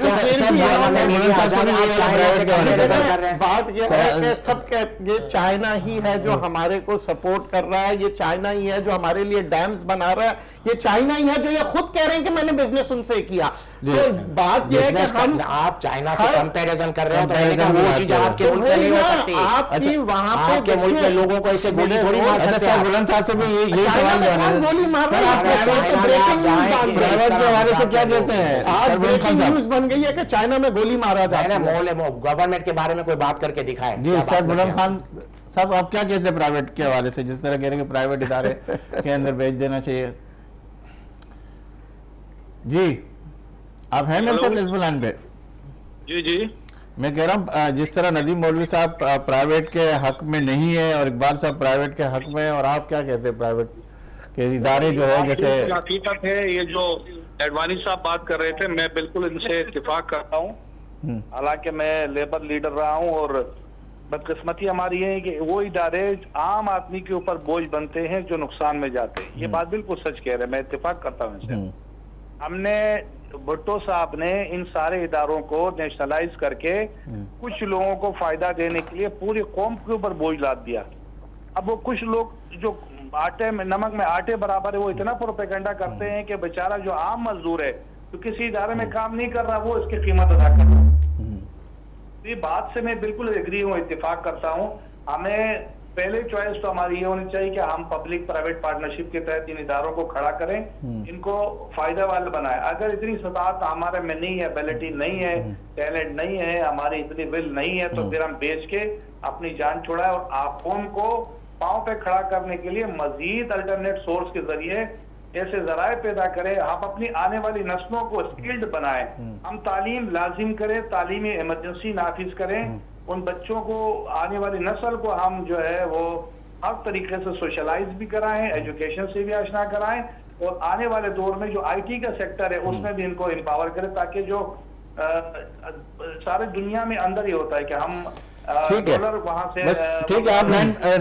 बात ये है कि सब ये चाइना ही है जो हमारे को सपोर्ट कर रहा है, ये चाइना ही है जो हमारे लिए डैम्स बना रहा है, ये चाइना ही है जो ये खुद कह रहे हैं कि मैंने बिजनेस उनसे किया। तो बात ये है कि हम आप चाइना से कंपैरिजन कर रहे हो तो मैंने कहा वो चीज आपके मुल्क में नहीं हो सकती। आपकी वहां पे आपके मुल्क के लोगों को ऐसे गोली थोड़ी मार सकते हैं। बुलंद साहब से भी यही सवाल गोली मार रहे हैं। प्राइवेट के हवाले से क्या कहते हैं? आज ब्रेकिंग न्यूज बन गई है कि चाइना में गोली मारा जा रहा है। गवर्नमेंट के बारे में कोई बात करके दिखाए जी सर। बुलंद खान साहब, आप क्या कहते हैं प्राइवेट के हवाले से, जिस तरह कह रहे हैं कि प्राइवेट इदारे के अंदर भेज देना चाहिए? जी आप हैं मेरे साथ टेलीफोन लाइन पे? जी मैं कह रहा हूँ जिस तरह नदीम मौलवी साहब प्राइवेट के हक में नहीं है और इकबाल साहब प्राइवेट के हक में है, और आप क्या कहते हैं प्राइवेट के इदारे जो है जैसे? हकीकत है ये जो एडवानी साहब बात कर रहे थे, मैं बिल्कुल इनसे इत्तेफाक करता हूँ। हालांकि मैं लेबर लीडर रहा हूँ और बदकिस्मती हमारी है कि वो इदारे आम आदमी के ऊपर बोझ बनते हैं जो नुकसान में जाते हैं। ये बात बिल्कुल सच कह रहे हैं, मैं इत्तेफाक करता हूँ इनसे। हमने भुट्टो साहब ने इन सारे इदारों को नेशनलाइज करके कुछ लोगों को फायदा देने के लिए पूरी कौम के ऊपर बोझ लाद दिया। अब वो कुछ लोग जो आटे में नमक में आटे बराबर है, वो इतना प्रोपेगेंडा करते हैं कि बेचारा जो आम मजदूर है तो किसी इदारे में काम नहीं कर रहा, वो इसकी कीमत अदा कर रहा है। ये बात से मैं बिल्कुल एग्री हूँ, इत्तेफाक करता हूँ। हमें पहले चॉइस तो हमारी ये होनी चाहिए कि हम पब्लिक प्राइवेट पार्टनरशिप के तहत इन इदारों को खड़ा करें, इनको फायदा वाला बनाए। अगर इतनी सताहत हमारे में नहीं है, एबिलिटी नहीं है, टैलेंट नहीं है, हमारी इतनी विल नहीं है, तो फिर हम बेच के अपनी जान छुड़ाए और कौम को पांव पे खड़ा करने के लिए मजीद अल्टरनेट सोर्स के जरिए ऐसे जराए पैदा करें। हम अपनी आने वाली नस्लों को स्किल्ड बनाएं, हम तालीम लाजिम करें, तालीमी इमरजेंसी नाफिज करें, उन बच्चों को, आने वाली नस्ल को हम जो है वो हर तरीके से सोशलाइज भी कराएं, एजुकेशन से भी आशना कराएं, और आने वाले दौर में जो आईटी का सेक्टर है उसमें भी इनको एम्पावर करें, ताकि जो सारे दुनिया में अंदर ही होता है कि हम डॉलर वहां से बस ठीक है। आप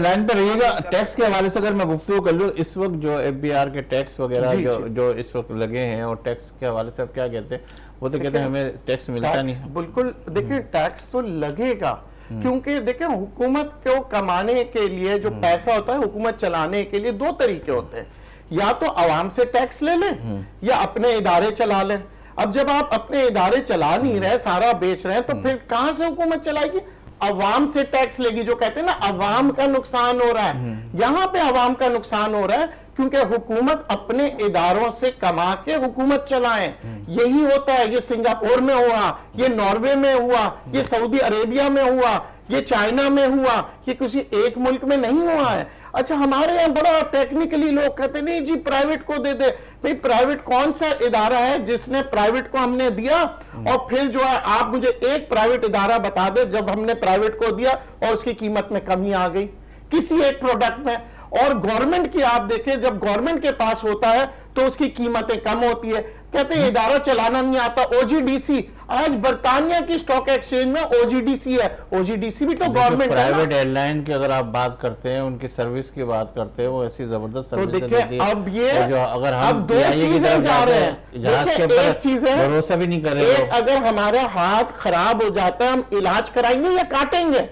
लाइन पर रहिएगा। टैक्स के हवाले से अगर मैं गुफ्तगू कर लूँ, इस वक्त जो FBR के टैक्स वगैरह जो इस वक्त लगे हैं, और टैक्स के हवाले से आप क्या कहते हैं? वो तो कहते हैं हमें टैक्स मिलता नहीं। बिल्कुल, देखिए टैक्स तो लगेगा, क्योंकि देखिए हुकूमत को कमाने के लिए जो पैसा होता है, हुकूमत चलाने के लिए दो तरीके होते हैं, या तो आवाम से टैक्स ले लें या अपने इदारे चला लें। अब जब आप अपने इदारे चला नहीं रहे, सारा बेच रहे हैं, तो फिर कहां से हुकूमत चलाएगी? अवाम से टैक्स लेगी। जो कहते हैं ना अवाम का नुकसान हो रहा है, यहां पे अवाम का नुकसान हो रहा है, क्योंकि हुकूमत अपने इदारों से कमा के हुकूमत चलाए। यही होता है, ये सिंगापुर में हुआ, ये नॉर्वे में हुआ, ये सऊदी अरेबिया में हुआ, ये चाइना में हुआ, ये किसी एक मुल्क में नहीं हुआ है। अच्छा, हमारे यहाँ बड़ा टेक्निकली लोग कहते नहीं जी प्राइवेट को दे दे। भाई प्राइवेट कौन सा इदारा है जिसने प्राइवेट को हमने दिया? और फिर जो है आप मुझे एक प्राइवेट इदारा बता दे जब हमने प्राइवेट को दिया और उसकी कीमत में कमी आ गई किसी एक प्रोडक्ट में। और गवर्नमेंट की आप देखें, जब गवर्नमेंट के पास होता है तो उसकी कीमतें कम होती है। कहते हैं इदारा चलाना नहीं आता। OGDC, आज बर्तानिया की स्टॉक एक्सचेंज में OGDC है। OGDC भी तो गवर्नमेंट है। प्राइवेट एयरलाइन की अगर आप बात करते हैं, उनकी सर्विस की बात करते हैं, वो ऐसी जबरदस्त सर्विस देती है। अब ये जो अगर हम अब दो चीजें जा रहे हैं, जहाज के ऊपर भरोसा भी नहीं कर रहे। अगर हमारा हाथ खराब हो जाता है, हम इलाज कराएंगे या काटेंगे?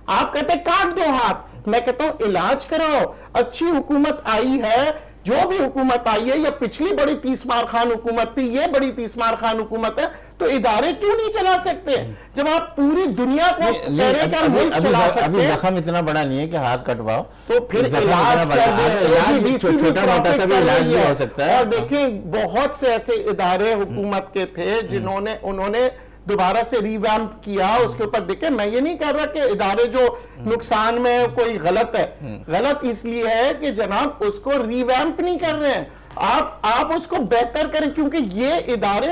आप कहते काट दो हाथ, मैं कहता हूं इलाज कराओ। अच्छी हुकूमत आई है, जो भी हुकूमत आई है, या पिछली बड़ी तीसमार खान हुकूमत थी, ये बड़ी तीसमार खान हुकूमत है, तो इदारे क्यों नहीं चला सकते? जब आप पूरी दुनिया को अभी जख्म इतना बड़ा नहीं है कि हाथ कटवाओ, तो फिर इलाज छोटा मोटा सा भी इलाज भी हो सकता है। और देखें बहुत से ऐसे इदारे हुकूमत के थे जिन्होंने उन्होंने दोबारा से रिवैम्प किया। उसके ऊपर देखें, मैं ये नहीं कह रहा कि इदारे जो नुकसान में कोई गलत है, गलत इसलिए है कि जनाब उसको रिवैम्प नहीं कर रहे हैं। आप उसको बेहतर करें, क्योंकि ये इदारे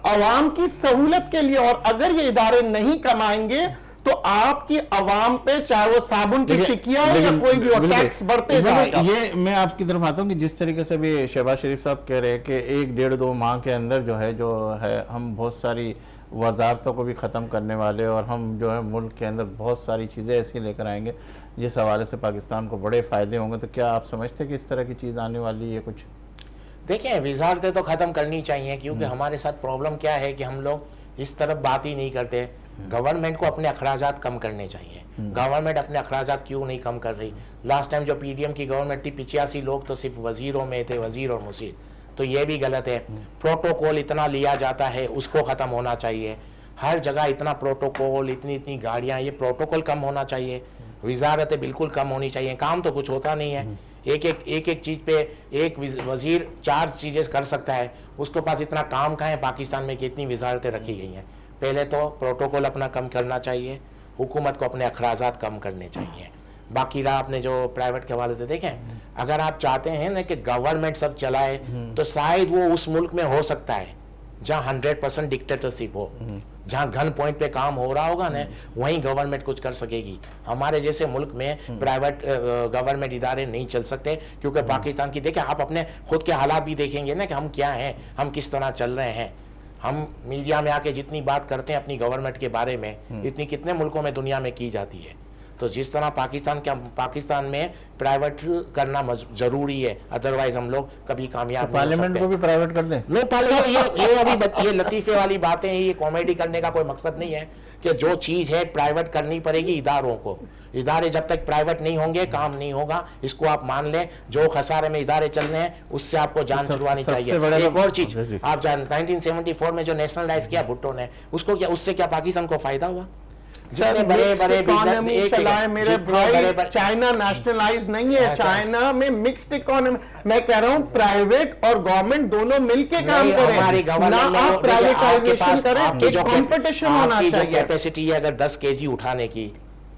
अवाम की सहूलत के लिए, और अगर ये इदारे नहीं कमाएंगे तो आपकी अवाम पे, चाहे वो साबुन की टिकिया हो या कोई भी हो, टैक्स बढ़ते जाएगा। ये मैं आपकी तरफ आता हूँ कि जिस तरीके से भी शहबाज शरीफ साहब कह रहे हैं कि 1-1.5-2 माह के अंदर जो है हम बहुत सारी वारदातों को भी ख़त्म करने वाले, और हम जो है मुल्क के अंदर बहुत सारी चीज़ें ऐसी लेकर आएंगे जिस हवाले से पाकिस्तान को बड़े फ़ायदे होंगे। तो क्या आप समझते हैं कि इस तरह की चीज़ आने वाली है कुछ? देखिए, वजारतें तो ख़त्म करनी चाहिए, क्योंकि हमारे साथ प्रॉब्लम क्या है कि हम लोग इस तरफ बात ही नहीं करते। गवर्नमेंट को अपने अखराजात कम करने चाहिए। गवर्नमेंट अपने अखराजात क्यों नहीं कम कर रही? लास्ट टाइम जो पीडीएम की गवर्नमेंट थी, 85 लोग तो सिर्फ वजीरों में थे, वजीर और मुसीर, तो ये भी गलत है। प्रोटोकॉल इतना लिया जाता है, उसको ख़त्म होना चाहिए। हर जगह इतना प्रोटोकॉल, इतनी इतनी गाड़ियाँ, ये प्रोटोकॉल कम होना चाहिए। वजारतें बिल्कुल कम होनी चाहिए। काम तो कुछ होता नहीं है। एक चीज़ पे एक वजीर 4 चीज़ें कर सकता है, उसके पास इतना काम कहाँ है पाकिस्तान में कि इतनी वजारतें रखी गई हैं। पहले तो प्रोटोकॉल अपना कम करना चाहिए, हुकूमत को अपने अखराजात कम करने चाहिए। बाकी रहा आपने जो प्राइवेट के हवाले से देखें, अगर आप चाहते हैं ना कि गवर्नमेंट सब चलाए, तो शायद वो उस मुल्क में हो सकता है जहाँ 100% डिक्टेटरशिप हो, जहाँ गन पॉइंट पे काम हो रहा होगा ना, वहीं गवर्नमेंट कुछ कर सकेगी। हमारे जैसे मुल्क में प्राइवेट गवर्नमेंट इदारे नहीं चल सकते, क्योंकि पाकिस्तान की देखिए, आप अपने खुद के हालात भी देखेंगे ना कि हम क्या हैं, हम किस तरह चल रहे हैं। हम मीडिया में आके जितनी बात करते हैं अपनी गवर्नमेंट के बारे में, इतनी कितने मुल्कों में दुनिया में की जाती है। तो जिस तरह पाकिस्तान में प्राइवेट करना जरूरी है, अदरवाइज हम लोग कभी कामयाब पार्लियामेंट को भी प्राइवेट कर दें? नहीं, पार्लियामेंट ये लतीफे वाली बातें हैं, ये कॉमेडी करने का कोई मकसद नहीं है कि जो चीज़ है प्राइवेट करनी पड़ेगी इदारों को। इदारे जब तक प्राइवेट नहीं होंगे काम नहीं होगा, इसको आप मान लें। जो खसारे में इदारे चल रहे हैं उससे आपको जान छुड़वानी चाहिए। एक और चीज आप जान, 1974 में जो नेशनलाइज किया भुट्टो ने, उसको क्या, उससे क्या पाकिस्तान को फायदा हुआ? जितने बड़े इकोनॉमी चलाए मेरे भाई, चाइना नेशनलाइज नहीं है, चाइना में मिक्स्ड इकोनॉमी। मैं कह रहा हूँ प्राइवेट और गवर्नमेंट दोनों मिलके काम करें, हमारी गवर्नमेंट ना आप प्राइवेटाइजेशन करें। आपकी जो कंपटीशन होना चाहिए। कैपेसिटी है अगर 10 केजी उठाने की,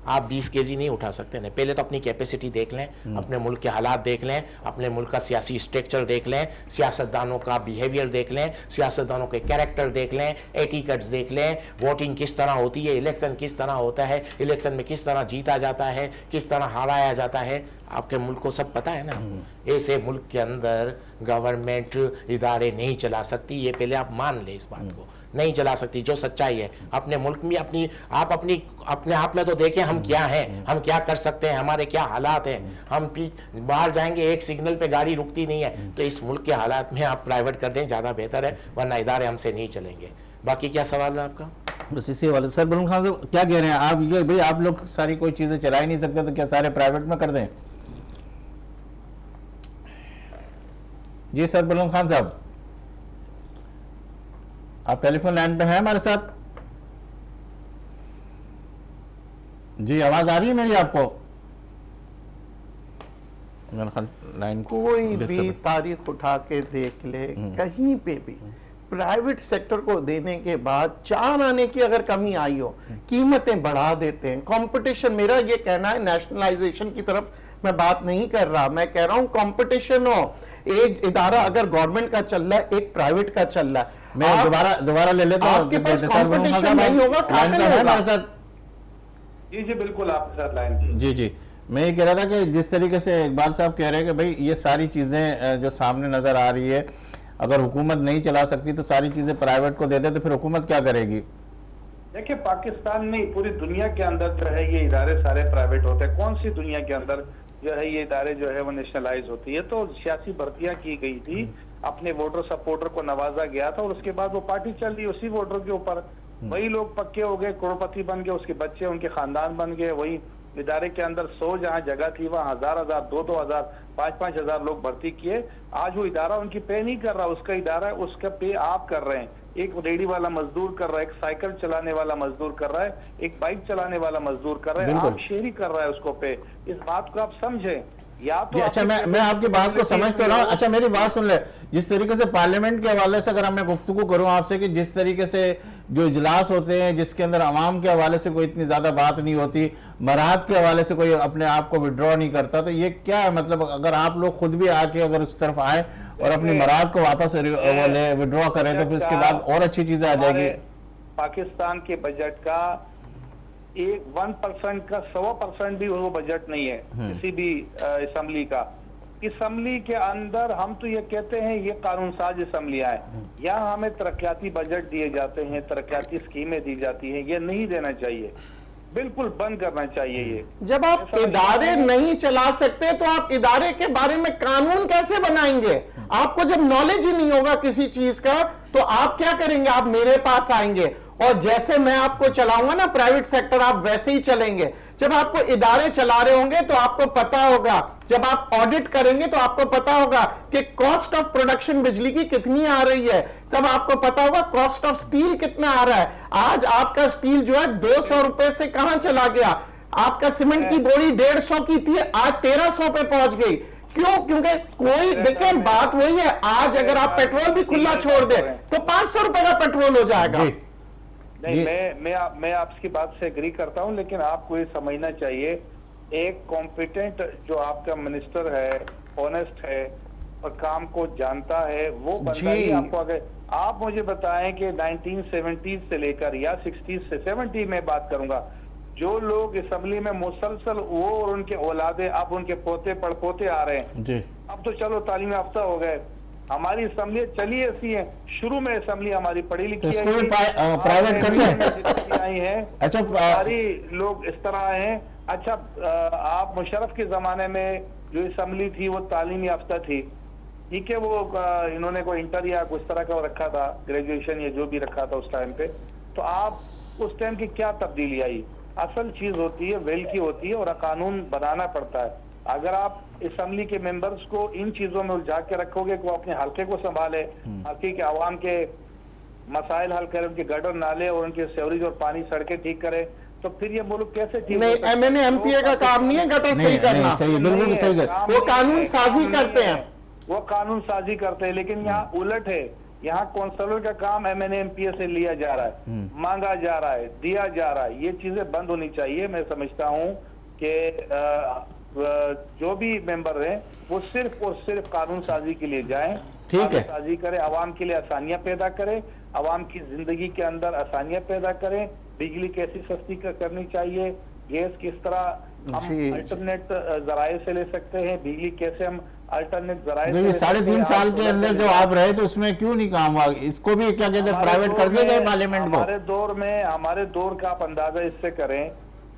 आप 20 केजी नहीं उठा सकते ना। पहले तो अपनी कैपेसिटी देख लें, अपने मुल्क के हालात देख लें, अपने मुल्क का सियासी स्ट्रक्चर देख लें, सियासतदानों का बिहेवियर देख लें, सियासतदानों के कैरेक्टर देख लें, एटिकेट्स देख लें, वोटिंग किस तरह होती है, इलेक्शन किस तरह होता है, इलेक्शन में किस तरह जीता जाता है, किस तरह हाराया जाता है। आपके मुल्क को सब पता है ना। ऐसे मुल्क के अंदर गवर्नमेंट इदारे नहीं चला सकती, ये पहले आप मान ले, इस बात को नहीं चला सकती, जो सच्चाई है। अपने मुल्क में अपने आप में तो देखें हम क्या हैं, हम क्या कर सकते हैं, हमारे क्या हालात हैं। हम बाहर जाएंगे, एक सिग्नल पे गाड़ी रुकती नहीं है, तो इस मुल्क के हालात में आप प्राइवेट कर दें, ज़्यादा बेहतर है, वरना इदारे हमसे नहीं चलेंगे। बाकी क्या सवाल है आपका? बस इसी वाले सर बलून खान साहब क्या कह रहे हैं आप? ये भाई आप लोग सारी कोई चीज़ें चला ही नहीं सकते, तो क्या सारे प्राइवेट में कर दें? जी सर बलून खान साहब, आप टेलीफोन लाइन पे हैं हमारे साथ? जी आवाज आ रही है मेरी आपको? लाइन कोई भी तारीख उठा के देख ले, कहीं पे भी प्राइवेट सेक्टर को देने के बाद चार आने की अगर कमी आई हो, कीमतें बढ़ा देते हैं, कंपटीशन। मेरा ये कहना है, नेशनलाइजेशन की तरफ मैं बात नहीं कर रहा, मैं कह रहा हूं कंपटीशन हो। एक इदारा अगर गवर्नमेंट का चल रहा है, एक प्राइवेट का चल रहा है, मैं दोबारा ले लेता हूं। आपके पास कंपटीशन नहीं होगा, हमारे साथ। जी बिल्कुल आपके साथ लाइन। जी मैं ये कह रहा था कि जिस तरीके से इकबाल साहब कह रहे हैं कि भाई ये सारी चीजें जो सामने नजर आ रही है, अगर हुकूमत नहीं चला सकती तो सारी चीजें प्राइवेट को दे दे, तो फिर हुकूमत क्या करेगी? देखिए, पाकिस्तान में पूरी दुनिया के अंदर जो है ये इदारे सारे प्राइवेट होते हैं। कौन सी दुनिया के अंदर जो है ये इदारे जो है वो नेशनलाइज होती है? तो सियासी भर्तियां की गई थी, अपने वोटर सपोर्टर को नवाजा गया था, और उसके बाद वो पार्टी चल रही उसी वोटर के ऊपर। वही लोग पक्के हो गए, करोड़पति बन गए, उसके बच्चे उनके खानदान बन गए। वही इदारे के अंदर 100 जहाँ जगह थी वहाँ 1000-1000, 2-2000, 5-5000 लोग भर्ती किए। आज वो इदारा उनकी पे नहीं कर रहा, उसका इदारा है, उसका पे आप कर रहे हैं। एक रेडी वाला मजदूर कर रहा है, एक साइकिल चलाने वाला मजदूर कर रहा है, एक बाइक चलाने वाला मजदूर कर रहा है, आप शहरी कर रहा है उसको पे। इस बात को आप समझें। या तो अच्छा, मैं आपकी बात को समझ तो रहा हूँ। अच्छा मेरी बात सुन ले, जिस तरीके से पार्लियामेंट के हवाले से अगर मैं गुफ्तगू करूँ आपसे कि जिस तरीके से जो इजलास होते हैं जिसके अंदर आवाम के हवाले से कोई इतनी ज्यादा बात नहीं होती, मराहत के हवाले से कोई अपने आप को विड्रॉ नहीं करता, तो ये क्या है? मतलब अगर आप लोग खुद भी आके अगर उस तरफ आए और अपनी मराहत को वापस विड्रॉ करें तो फिर उसके बाद और अच्छी चीजें आ जाएगी। पाकिस्तान के बजट का 1% का 100% भी वो बजट नहीं है किसी भी असेंबली का। असम्बली के अंदर हम तो ये कहते हैं ये कानून साज असम्बलियाँ हैं, यहाँ हमें तरक्याती बजट दिए जाते हैं, तरक्याती स्कीमें दी जाती हैं, ये नहीं देना चाहिए, बिल्कुल बंद करना चाहिए ये। जब आप इदारे नहीं चला सकते तो आप इदारे के बारे में कानून कैसे बनाएंगे? आपको जब नॉलेज ही नहीं होगा किसी चीज का तो आप क्या करेंगे? आप मेरे पास आएंगे और जैसे मैं आपको चलाऊंगा ना प्राइवेट सेक्टर, आप वैसे ही चलेंगे। जब आपको इदारे चला रहे होंगे तो आपको पता होगा, जब आप ऑडिट करेंगे तो आपको पता होगा कि कॉस्ट ऑफ प्रोडक्शन बिजली की कितनी आ रही है, तब आपको पता होगा कॉस्ट ऑफ स्टील कितना आ रहा है। आज आपका स्टील जो है 200 रुपए से कहां चला गया? आपका सीमेंट की बोरी 150 की थी, आज 1300 पे पहुंच गई। क्यों? क्योंकि कोई, देखिए बात वही है, आज अगर आप पेट्रोल भी खुला छोड़ दे तो 500 रुपए का पेट्रोल हो जाएगा। नहीं, मैं आपकी बात से एग्री करता हूं, लेकिन आपको ये समझना चाहिए, एक कॉम्पिटेंट जो आपका मिनिस्टर है, ऑनेस्ट है और काम को जानता है, वो बंदा ही आपको, अगर आप मुझे बताएं कि 1970 से लेकर या 60 से 70 में बात करूंगा, जो लोग असेंबली में मुसलसल वो और उनके औलादे, अब उनके पोते पड़पोते आ रहे हैं जी। अब तो चलो तालीम याफ्ता हो गए। हमारी असेंबली चली ऐसी है, शुरू में असेंबली हमारी पढ़ी लिखी है, इसको भी प्राइवेट कर दें। आई है, अच्छा, सारी लोग इस तरह हैं। अच्छा, आप मुशर्रफ के जमाने में जो असेंबली थी वो तालीम याफ्ता थी, ठीक है, वो इन्होंने कोई इंटर या कुछ तरह का रखा था, ग्रेजुएशन या जो भी रखा था उस टाइम पे, तो आप उस टाइम की क्या तब्दीली आई? असल चीज होती है वेल की होती है और कानून बनाना पड़ता है। अगर आप असेंबली के मेंबर्स को इन चीजों में उलझा के रखोगे कि वो अपने हल्के को संभाले, हल्के के आवाम के मसाइल हल करे, उनके गटर नाले और उनके सेवरेज और पानी सड़कें ठीक करे, तो फिर ये मुल्क कैसे ठीक? नहीं, एमएनए एमपीए का काम नहीं है गटर सही करना, सही, बिल्कुल सही कर, वो कानून साजी करते हैं, वो कानून साजी करते हैं। लेकिन यहाँ उलट है, यहाँ कौंसलर का काम एमएनए एमपीए से लिया जा रहा है, मांगा जा रहा है, दिया जा रहा है। ये चीजें बंद होनी चाहिए। मैं समझता हूँ कि जो भी मेंबर हैं वो सिर्फ और सिर्फ कानून साजी के लिए जाएं, ठीक है, साजी करें, आवाम के लिए आसानियां पैदा करें, आवाम की जिंदगी के अंदर आसानियां पैदा करें। बिजली कैसी सस्ती करनी चाहिए, गैस किस तरह हम अल्टरनेट जराये से ले सकते हैं, बिजली कैसे हम अल्टरनेट जराये से। 3.5 साल के अंदर जो आप रहे तो उसमें क्यों नहीं काम हुआ? इसको भी क्या कहते हैं, प्राइवेट कर दिया जाए पार्लियामेंट को। हमारे दौर का आप अंदाजा इससे करें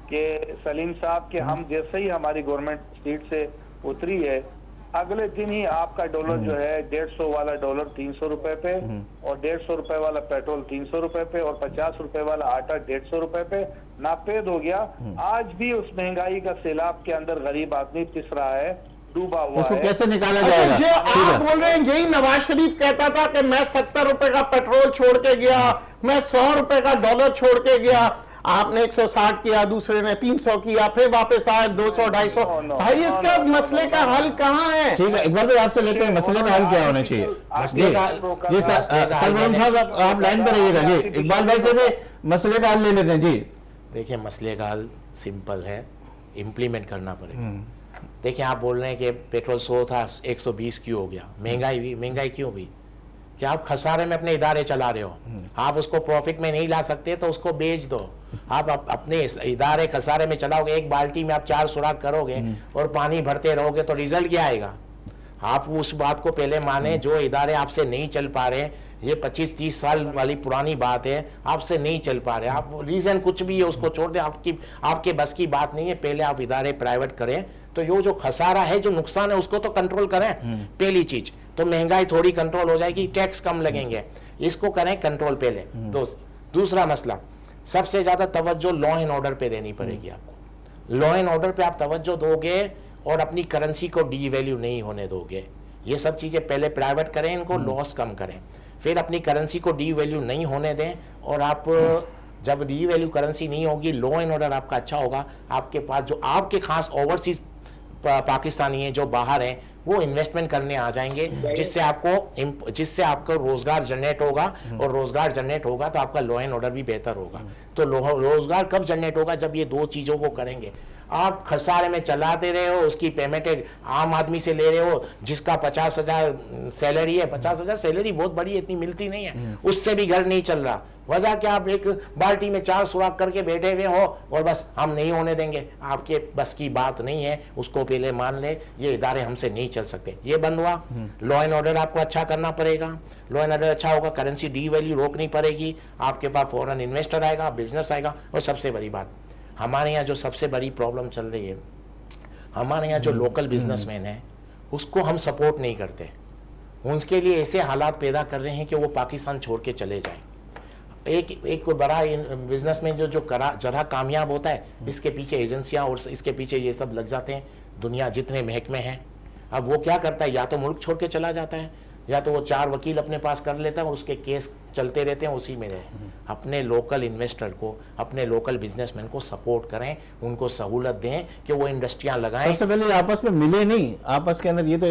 कि सलीम साहब के हम जैसे ही हमारी गवर्नमेंट सीट से उतरी है, अगले दिन ही आपका डॉलर जो है 150 वाला डॉलर 300 रुपए पे और 150 रुपए वाला पेट्रोल 300 रुपए पे और 50 रुपए वाला आटा 150 रुपए पे नापेद हो गया। आज भी उस महंगाई का सैलाब के अंदर गरीब आदमी पिस रहा है, डूबा हुआ है। कैसे निकाला जाएगा? जो आप बोल रहे हैं यही नवाज शरीफ कहता था कि मैं 70 रुपए का पेट्रोल छोड़ के गया, मैं 100 रुपए का डॉलर छोड़ के गया, आपने 160 किया, दूसरे ने 300 किया, फिर वापस आए 200 250। भाई इसका मसले का हल कहाँ है? ठीक है, इकबाल भाई आपसे लेते हैं, मसले का हल क्या होना चाहिए? जी सरवरम साहब आप लाइन पर रहिएगा जी, इकबाल भाई से भी मसले का हल ले लेते हैं जी। देखिए मसले का हल सिंपल है, इम्प्लीमेंट करना पड़ेगा। देखिए आप बोल रहे हैं कि पेट्रोल 100 था 120 क्यों हो गया? महंगाई क्यों हुई? क्या आप खसारे में अपने इदारे चला रहे हो? आप उसको प्रॉफिट में नहीं ला सकते तो उसको बेच दो। आप अपने इदारे खसारे में चलाओगे, एक बाल्टी में आप 4 सुराख करोगे और पानी भरते रहोगे तो रिजल्ट क्या आएगा? आप उस बात को पहले माने, जो इदारे आपसे नहीं चल पा रहे, ये 25-30 साल वाली पुरानी बात है, आपसे नहीं चल पा रहे, आप रीजन कुछ भी है उसको छोड़ दें, आपके बस की बात नहीं है। पहले आप इदारे प्राइवेट करें तो ये जो खसारा है, जो नुकसान है, उसको तो कंट्रोल करें। पहली चीज तो महंगाई थोड़ी कंट्रोल हो जाएगी, टैक्स कम लगेंगे, इसको करें कंट्रोल पहले। दूसरा मसला, सबसे ज्यादा तवज्जो लॉ एंड ऑर्डर पे देनी पड़ेगी आपको। लॉ एंड ऑर्डर पे आप तवज्जो दोगे और अपनी करेंसी को डीवैल्यू नहीं होने दोगे। ये सब चीजें पहले प्राइवेट करें, इनको लॉस कम करें, फिर अपनी करेंसी को डीवैल्यू नहीं होने दें। और आप जब डीवैल्यू करेंसी नहीं होगी, लॉ एंड ऑर्डर आपका अच्छा होगा, आपके पास जो आपके खास ओवरसीज पाकिस्तानी हैं जो बाहर हैं, वो इन्वेस्टमेंट करने आ जाएंगे, जिससे आपको रोजगार जनरेट होगा, और रोजगार जनरेट होगा तो आपका लॉ एंड ऑर्डर भी बेहतर होगा। तो रोजगार कब जनरेट होगा? जब ये दो चीजों को करेंगे। आप खसारे में चलाते रहे हो, उसकी पेमेंट एक आम आदमी से ले रहे हो जिसका 50,000 सैलरी है। 50,000 सैलरी बहुत बड़ी है, इतनी मिलती नहीं है, उससे भी घर नहीं चल रहा। वजह क्या, आप एक बाल्टी में 4 सुराख करके बैठे हुए हो और बस हम नहीं होने देंगे, आपके बस की बात नहीं है, उसको पहले मान ले, ये इदारे हमसे नहीं चल सकते। ये बंद हुआ। लॉ एंड ऑर्डर आपको अच्छा करना पड़ेगा, लॉ एंड ऑर्डर अच्छा होगा, करेंसी डीवैल्यू रोकनी पड़ेगी, आपके पास फॉरेन इन्वेस्टर आएगा, बिजनेस आएगा। और सबसे बड़ी बात, हमारे यहाँ जो सबसे बड़ी प्रॉब्लम चल रही है, हमारे यहाँ जो लोकल बिजनेसमैन है उसको हम सपोर्ट नहीं करते, उनके लिए ऐसे हालात पैदा कर रहे हैं कि वो पाकिस्तान छोड़ के चले जाएं। एक कोई बड़ा बिजनेसमैन जो जरा कामयाब होता है, इसके पीछे एजेंसियां और इसके पीछे ये सब लग जाते हैं, दुनिया जितने महकमे हैं। अब वो क्या करता है, या तो मुल्क छोड़ के चला जाता है, या तो वो 4 वकील अपने पास कर लेता है और उसके केस चलते रहते हैं, उसी में रहे। अपने लोकल इन्वेस्टर को, अपने लोकल बिजनेसमैन को सपोर्ट करें, उनको सहूलत दें कि वो इंडस्ट्रियां लगाएं। सबसे पहले आपस में मिले नहीं, आपस के अंदर ये तो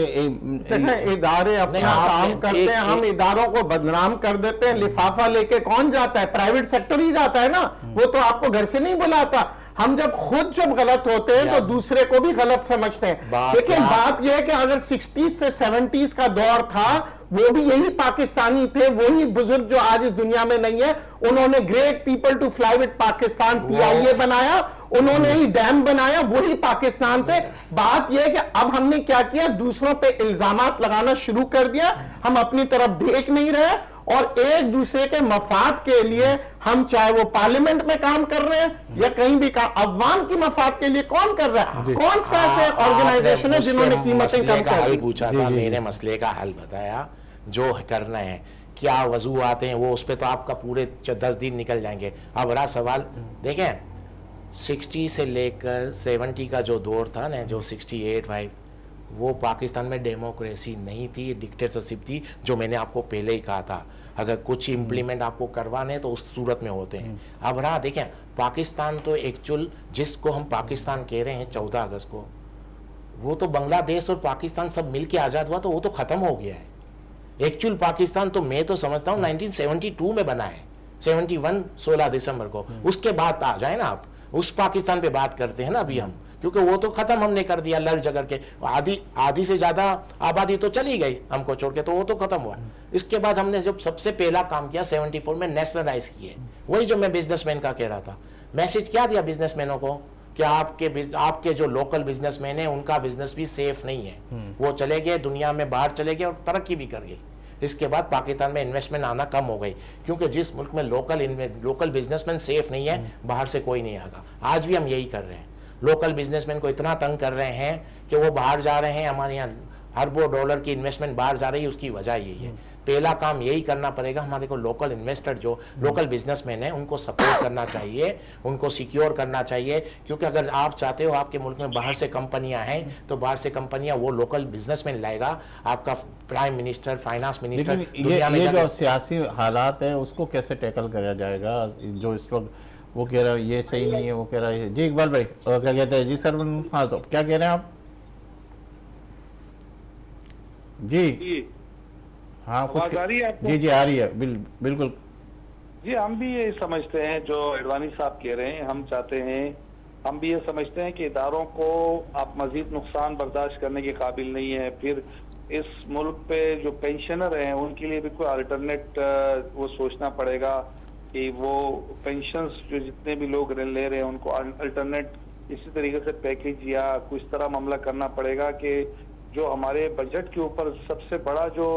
इदारे अपना काम करते हैं, हम इदारों को बदनाम कर देते हैं। लिफाफा लेके कौन जाता है? प्राइवेट सेक्टर ही जाता है ना, वो तो आपको घर से नहीं बुलाता। हम जब गलत होते हैं तो दूसरे को भी गलत समझते हैं। लेकिन बात यह है कि अगर 60s से 70s का दौर था, वो भी यही पाकिस्तानी थे, वही बुजुर्ग जो आज इस दुनिया में नहीं है। उन्होंने great people to fly with Pakistan PIA बनाया, उन्होंने ही डैम बनाया, वही पाकिस्तान थे। बात यह है कि अब हमने क्या किया, दूसरों पे इल्जामात लगाना शुरू कर दिया, हम अपनी तरफ देख नहीं रहे और एक दूसरे के मफाद के लिए हम, चाहे वो पार्लियामेंट में काम कर रहे हैं या कहीं भी काम, अवाम की मफाद के लिए कौन कर रहा है? कौन सा ऐसे ऑर्गेनाइजेशन है जिन्होंने कीमतें कम कर दी? पूछा था, मेरे मसले का हल बताया, जो करना है। क्या वजू आते हैं वो, उस पर तो आपका पूरे 10 दिन निकल जाएंगे। अब रहा सवाल, देखें 60 से लेकर 70 का जो दौर था ना, जो 68-5, वो पाकिस्तान में डेमोक्रेसी नहीं थी, डिक्टेटरशिप थी, जो मैंने आपको पहले ही कहा था। अगर कुछ इम्प्लीमेंट आपको करवाने तो उस सूरत में होते हैं। अब रहा, देखें पाकिस्तान तो एक्चुअल जिसको हम पाकिस्तान कह रहे हैं 14 अगस्त को, वो तो बांग्लादेश और पाकिस्तान सब मिलके आज़ाद हुआ, तो वो तो ख़त्म हो गया है। एक्चुअल पाकिस्तान तो मैं तो समझता हूँ 1972 में बना है, 71 16 दिसंबर को। उसके बाद आ जाए ना आप, उस पाकिस्तान पे बात करते हैं ना अभी हम, क्योंकि वो तो खत्म हमने कर दिया, लड़ झगड़ के आधी से ज्यादा आबादी तो चली गई हमको छोड़ के, तो वो तो खत्म हुआ। इसके बाद हमने जब सबसे पहला काम किया 74 में, नेशनलाइज किए। वही जो मैं बिजनेसमैन का कह रहा था, मैसेज क्या दिया बिजनेसमैनों को कि आपके जो लोकल बिजनेसमैन है उनका बिजनेस भी सेफ नहीं है, वो चले गए दुनिया में, बाहर चले गए और तरक्की भी कर गई। इसके बाद पाकिस्तान में इन्वेस्टमेंट आना कम हो गई, क्योंकि जिस मुल्क में लोकल बिजनेसमैन सेफ नहीं है, बाहर से कोई नहीं आएगा। आज भी हम यही कर रहे हैं, लोकल बिजनेसमैन को इतना तंग कर रहे हैं कि वो बाहर जा रहे हैं, हमारे यहाँ अरबों डॉलर की इन्वेस्टमेंट बाहर जा रही है। उसकी वजह यही है। पहला काम यही करना पड़ेगा, हमारे को लोकल इन्वेस्टर जो लोकल बिजनेसमैन है उनको सपोर्ट करना चाहिए, उनको सिक्योर करना चाहिए। क्योंकि अगर आप चाहते हो आपके मुल्क में बाहर से कंपनियां हैं, तो बाहर से कंपनियां वो लोकल बिजनेसमैन लाएगा। आपका प्राइम मिनिस्टर, फाइनेंस मिनिस्टर, ये जो सियासी हालात है उसको कैसे टैकल करा जाएगा? जो इस वक्त वो कह रहा है ये सही नहीं है, वो कह रहा है जी। इकबाल भाई क्या कहते हैं? जी सर, हाँ तो क्या कह रहे हैं आप? जी हाँ, आवाज आ रही है आपको? जी जी आ रही है, बिल्कुल जी। हम भी ये समझते हैं जो एडवानी साहब कह रहे हैं, हम चाहते हैं, हम भी ये समझते हैं कि इदारों को आप मजीद नुकसान बर्दाश्त करने के काबिल नहीं है। फिर इस मुल्क पे जो पेंशनर हैं उनके लिए भी कोई अल्टरनेट वो सोचना पड़ेगा कि वो पेंशन्स जो जितने भी लोग ले रहे हैं उनको अल्टरनेट इसी तरीके से पैकेज या कुछ तरह मामला करना पड़ेगा कि जो हमारे बजट के ऊपर सबसे बड़ा जो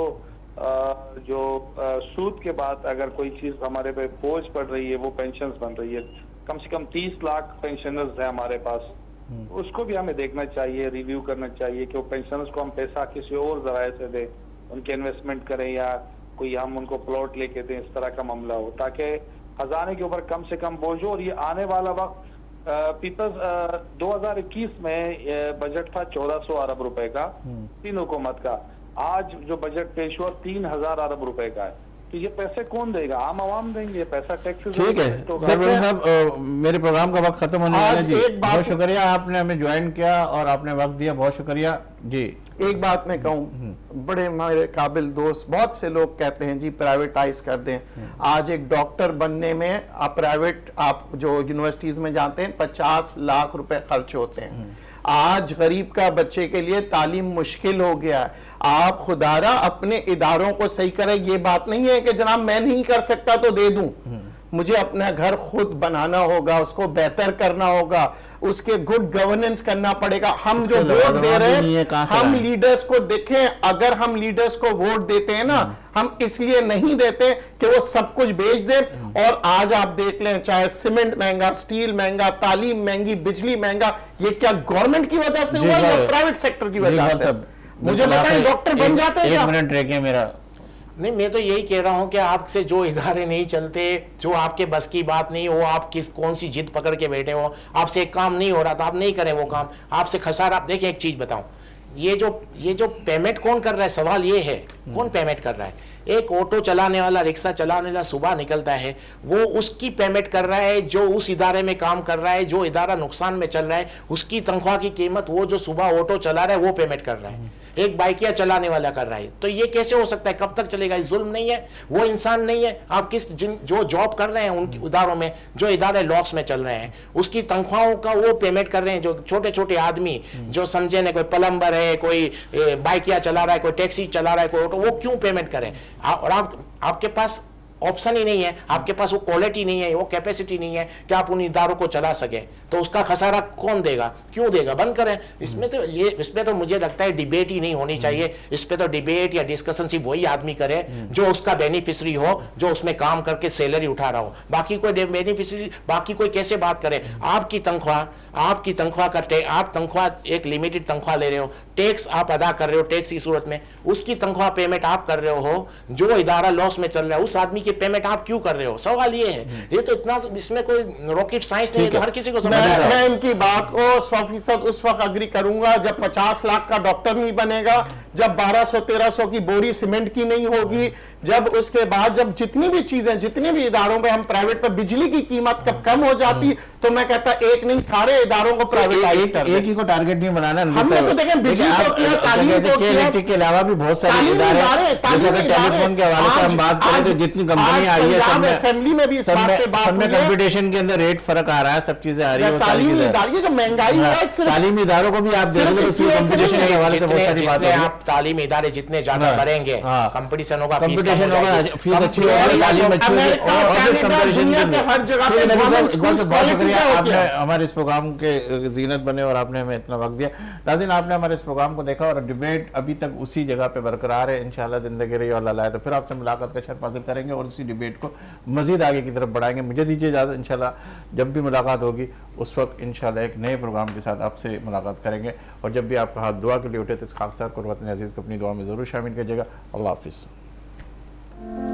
सूद के बाद अगर कोई चीज हमारे पे बोझ पड़ रही है वो पेंशन्स बन रही है। कम से कम 30 लाख पेंशनर्स हैं हमारे पास, उसको भी हमें देखना चाहिए, रिव्यू करना चाहिए कि वो पेंशनर्स को हम पैसा किसी और जराए से दें, उनके इन्वेस्टमेंट करें या कोई हम उनको प्लॉट लेके दें, इस तरह का मामला हो ताकि खजाने के ऊपर कम से कम बोझ हो। और ये आने वाला वक्त पीपल्स 2021 में बजट था 1400 अरब रुपए का 3 हुकूमत का, आज जो बजट पेश हुआ 3000 अरब रुपए का है। तो ये पैसे कौन देगा? आम आवाम देंगे ये पैसा, टैक्स। ठीक है सरवरी साहब, मेरे प्रोग्राम का वक्त खत्म होने वाला है जी। एक बात- बहुत शुक्रिया, आपने हमें ज्वाइन किया और आपने वक्त दिया, बहुत शुक्रिया जी। एक बात मैं कहूँ, बड़े हमारे काबिल दोस्त बहुत से लोग कहते हैं जी प्राइवेटाइज कर दें। आज एक डॉक्टर बनने में आप जो यूनिवर्सिटीज में जाते हैं 50 लाख रुपए खर्च होते हैं। आज गरीब का बच्चे के लिए तालीम मुश्किल हो गया है। आप खुदारा अपने इदारों को सही करें। ये बात नहीं है कि जनाब मैं नहीं कर सकता तो दे दूं। मुझे अपना घर खुद बनाना होगा, उसको बेहतर करना होगा, उसके गुड गवर्नेंस करना पड़ेगा। हम जो वोट दे रहे हैं, हम लीडर्स को देखें, अगर हम लीडर्स को वोट देते हैं ना, हम इसलिए नहीं देते कि वो सब कुछ बेच दें। और आज आप देख लें, चाहे सीमेंट महंगा, स्टील महंगा, तालीम महंगी, बिजली महंगा, ये क्या गवर्नमेंट की वजह से हुआ या प्राइवेट सेक्टर की वजह से? मुझे बताएं, डॉक्टर बन जाते हैं? एक मिनट रह मेरा। नहीं, मैं तो यही कह रहा हूं कि आपसे जो इदारे नहीं चलते, जो आपके बस की बात नहीं हो, आप कौन सी जिद पकड़ के बैठे हो, आपसे एक काम नहीं हो रहा तो आप नहीं करें वो काम, आपसे खसारा। आप देखिए, एक चीज बताऊं, ये जो पेमेंट कौन कर रहा है, सवाल ये है कौन पेमेंट कर रहा है? एक ऑटो चलाने वाला, रिक्शा चलाने वाला सुबह निकलता है, वो उसकी पेमेंट कर रहा है जो उस इदारे में काम कर रहा है। जो इदारा नुकसान में चल रहा है, उसकी तनख्वाह की कीमत वो जो सुबह ऑटो चला रहा है वो पेमेंट कर रहा है। एक बाइकिया चलाने वाला कर रहा है। तो ये कैसे हो सकता है? कब तक चलेगा? ये जुल्म नहीं है? वो इंसान नहीं है? आप जो जॉब कर रहे हैं उनकी इदारों में, जो इदारे लॉस में चल रहे हैं, उसकी तनख्वाहों का वो पेमेंट कर रहे हैं। जो छोटे छोटे आदमी जो समझे ना, कोई प्लम्बर है, कोई बाइकिया चला रहा है, कोई टैक्सी चला रहा है, कोई ऑटो, वो क्यों पेमेंट करें? और आपके पास ऑप्शन ही नहीं है, आपके पास वो क्वालिटी नहीं है, वो कैपेसिटी नहीं है कि आप उन इदारों को चला सके। तो उसका खसारा कौन देगा? क्यों देगा? बंद करें। इसमें तो मुझे लगता है डिबेट ही नहीं होनी चाहिए। इस पे तो डिबेट या डिस्कशन सिर्फ वही आदमी करे जो उसका बेनिफिशियरी हो, जो उसमें काम करके सैलरी उठा रहा हो। बाकी कोई बेनिफिशियरी, बाकी कोई कैसे बात करे? आपकी तनख्वाह आप तनख्वाह एक लिमिटेड तनख्वाह ले रहे हो, टैक्स आप अदा कर रहे हो, टैक्स की सूरत में उसकी तनख्वाह पेमेंट आप कर रहे हो। जो इदारा लॉस में चल रहा है, उस आदमी की पेमेंट आप क्यों कर रहे हो? सवाल ये है। ये तो इतना, इसमें कोई रॉकेट साइंस नहीं है, तो हर किसी को समझ आता है। मैं इनकी बात को 100% उस वक्त अग्री करूंगा जब 50 लाख का डॉक्टर नहीं बनेगा, जब 1200-1300 की बोरी सीमेंट की नहीं होगी, जब उसके बाद जब जितनी भी चीजें, जितने भी इदारों पे हम प्राइवेट पे बिजली की कीमत कब कम हो जाती, तो मैं कहता एक नहीं सारे इदारों को प्राइवेटाइज कर एक ही को टारगेट नहीं बनाना। हमने तो देखें बिजली को किया, तालीम को किया, इलेक्ट्रिक के अलावा भी बहुत सारे इदारे, जैसे अगर टेलीफोन के हवाले से हम बात करें तो जितनी कंपनी आई है सब में असेंबली में भी कंपटीशन के अंदर रेट फर्क आ रहा है, सब चीजें आ रही है। तालीमी इदारों को भी आप देख लो, कंपटीशन के हवाले से बहुत सारी बातें। आप तालीमी इदारे जितने ज्यादा बढ़ेंगे, कंपटीशन होगा, कंपटीशन होगा, फीस अच्छी होगी, तालीम अच्छी होगी, और ऑफिस कंपटीशन हर जगह। बहुत शुक्रिया, आपने हमारे इस प्रोग्राम के जीनत बने और आपने हमें इतना वक्त दिया। नाज़रीन, आपने हमारे इस प्रोग्राम को देखा और डिबेट अभी तक उसी जगह पे बरकरार है। इंशाल्लाह जिंदगी रही और अल्लाह लाए तो फिर आपसे मुलाकात का शर्फ हासिल करेंगे और इसी डिबेट को मजीद आगे की तरफ बढ़ाएंगे। मुझे दीजिए इजाज़त, इंशाल्लाह जब भी मुलाकात होगी उस वक्त इंशाल्लाह एक नए प्रोग्राम के साथ आपसे मुलाकात करेंगे। और जब भी आपका हाथ दुआ के लिए उठे तो इस खाकसार को वतन अजीज़ को अपनी दुआ में ज़रूर शामिल कीजिएगा। अल्लाह हाफिज़।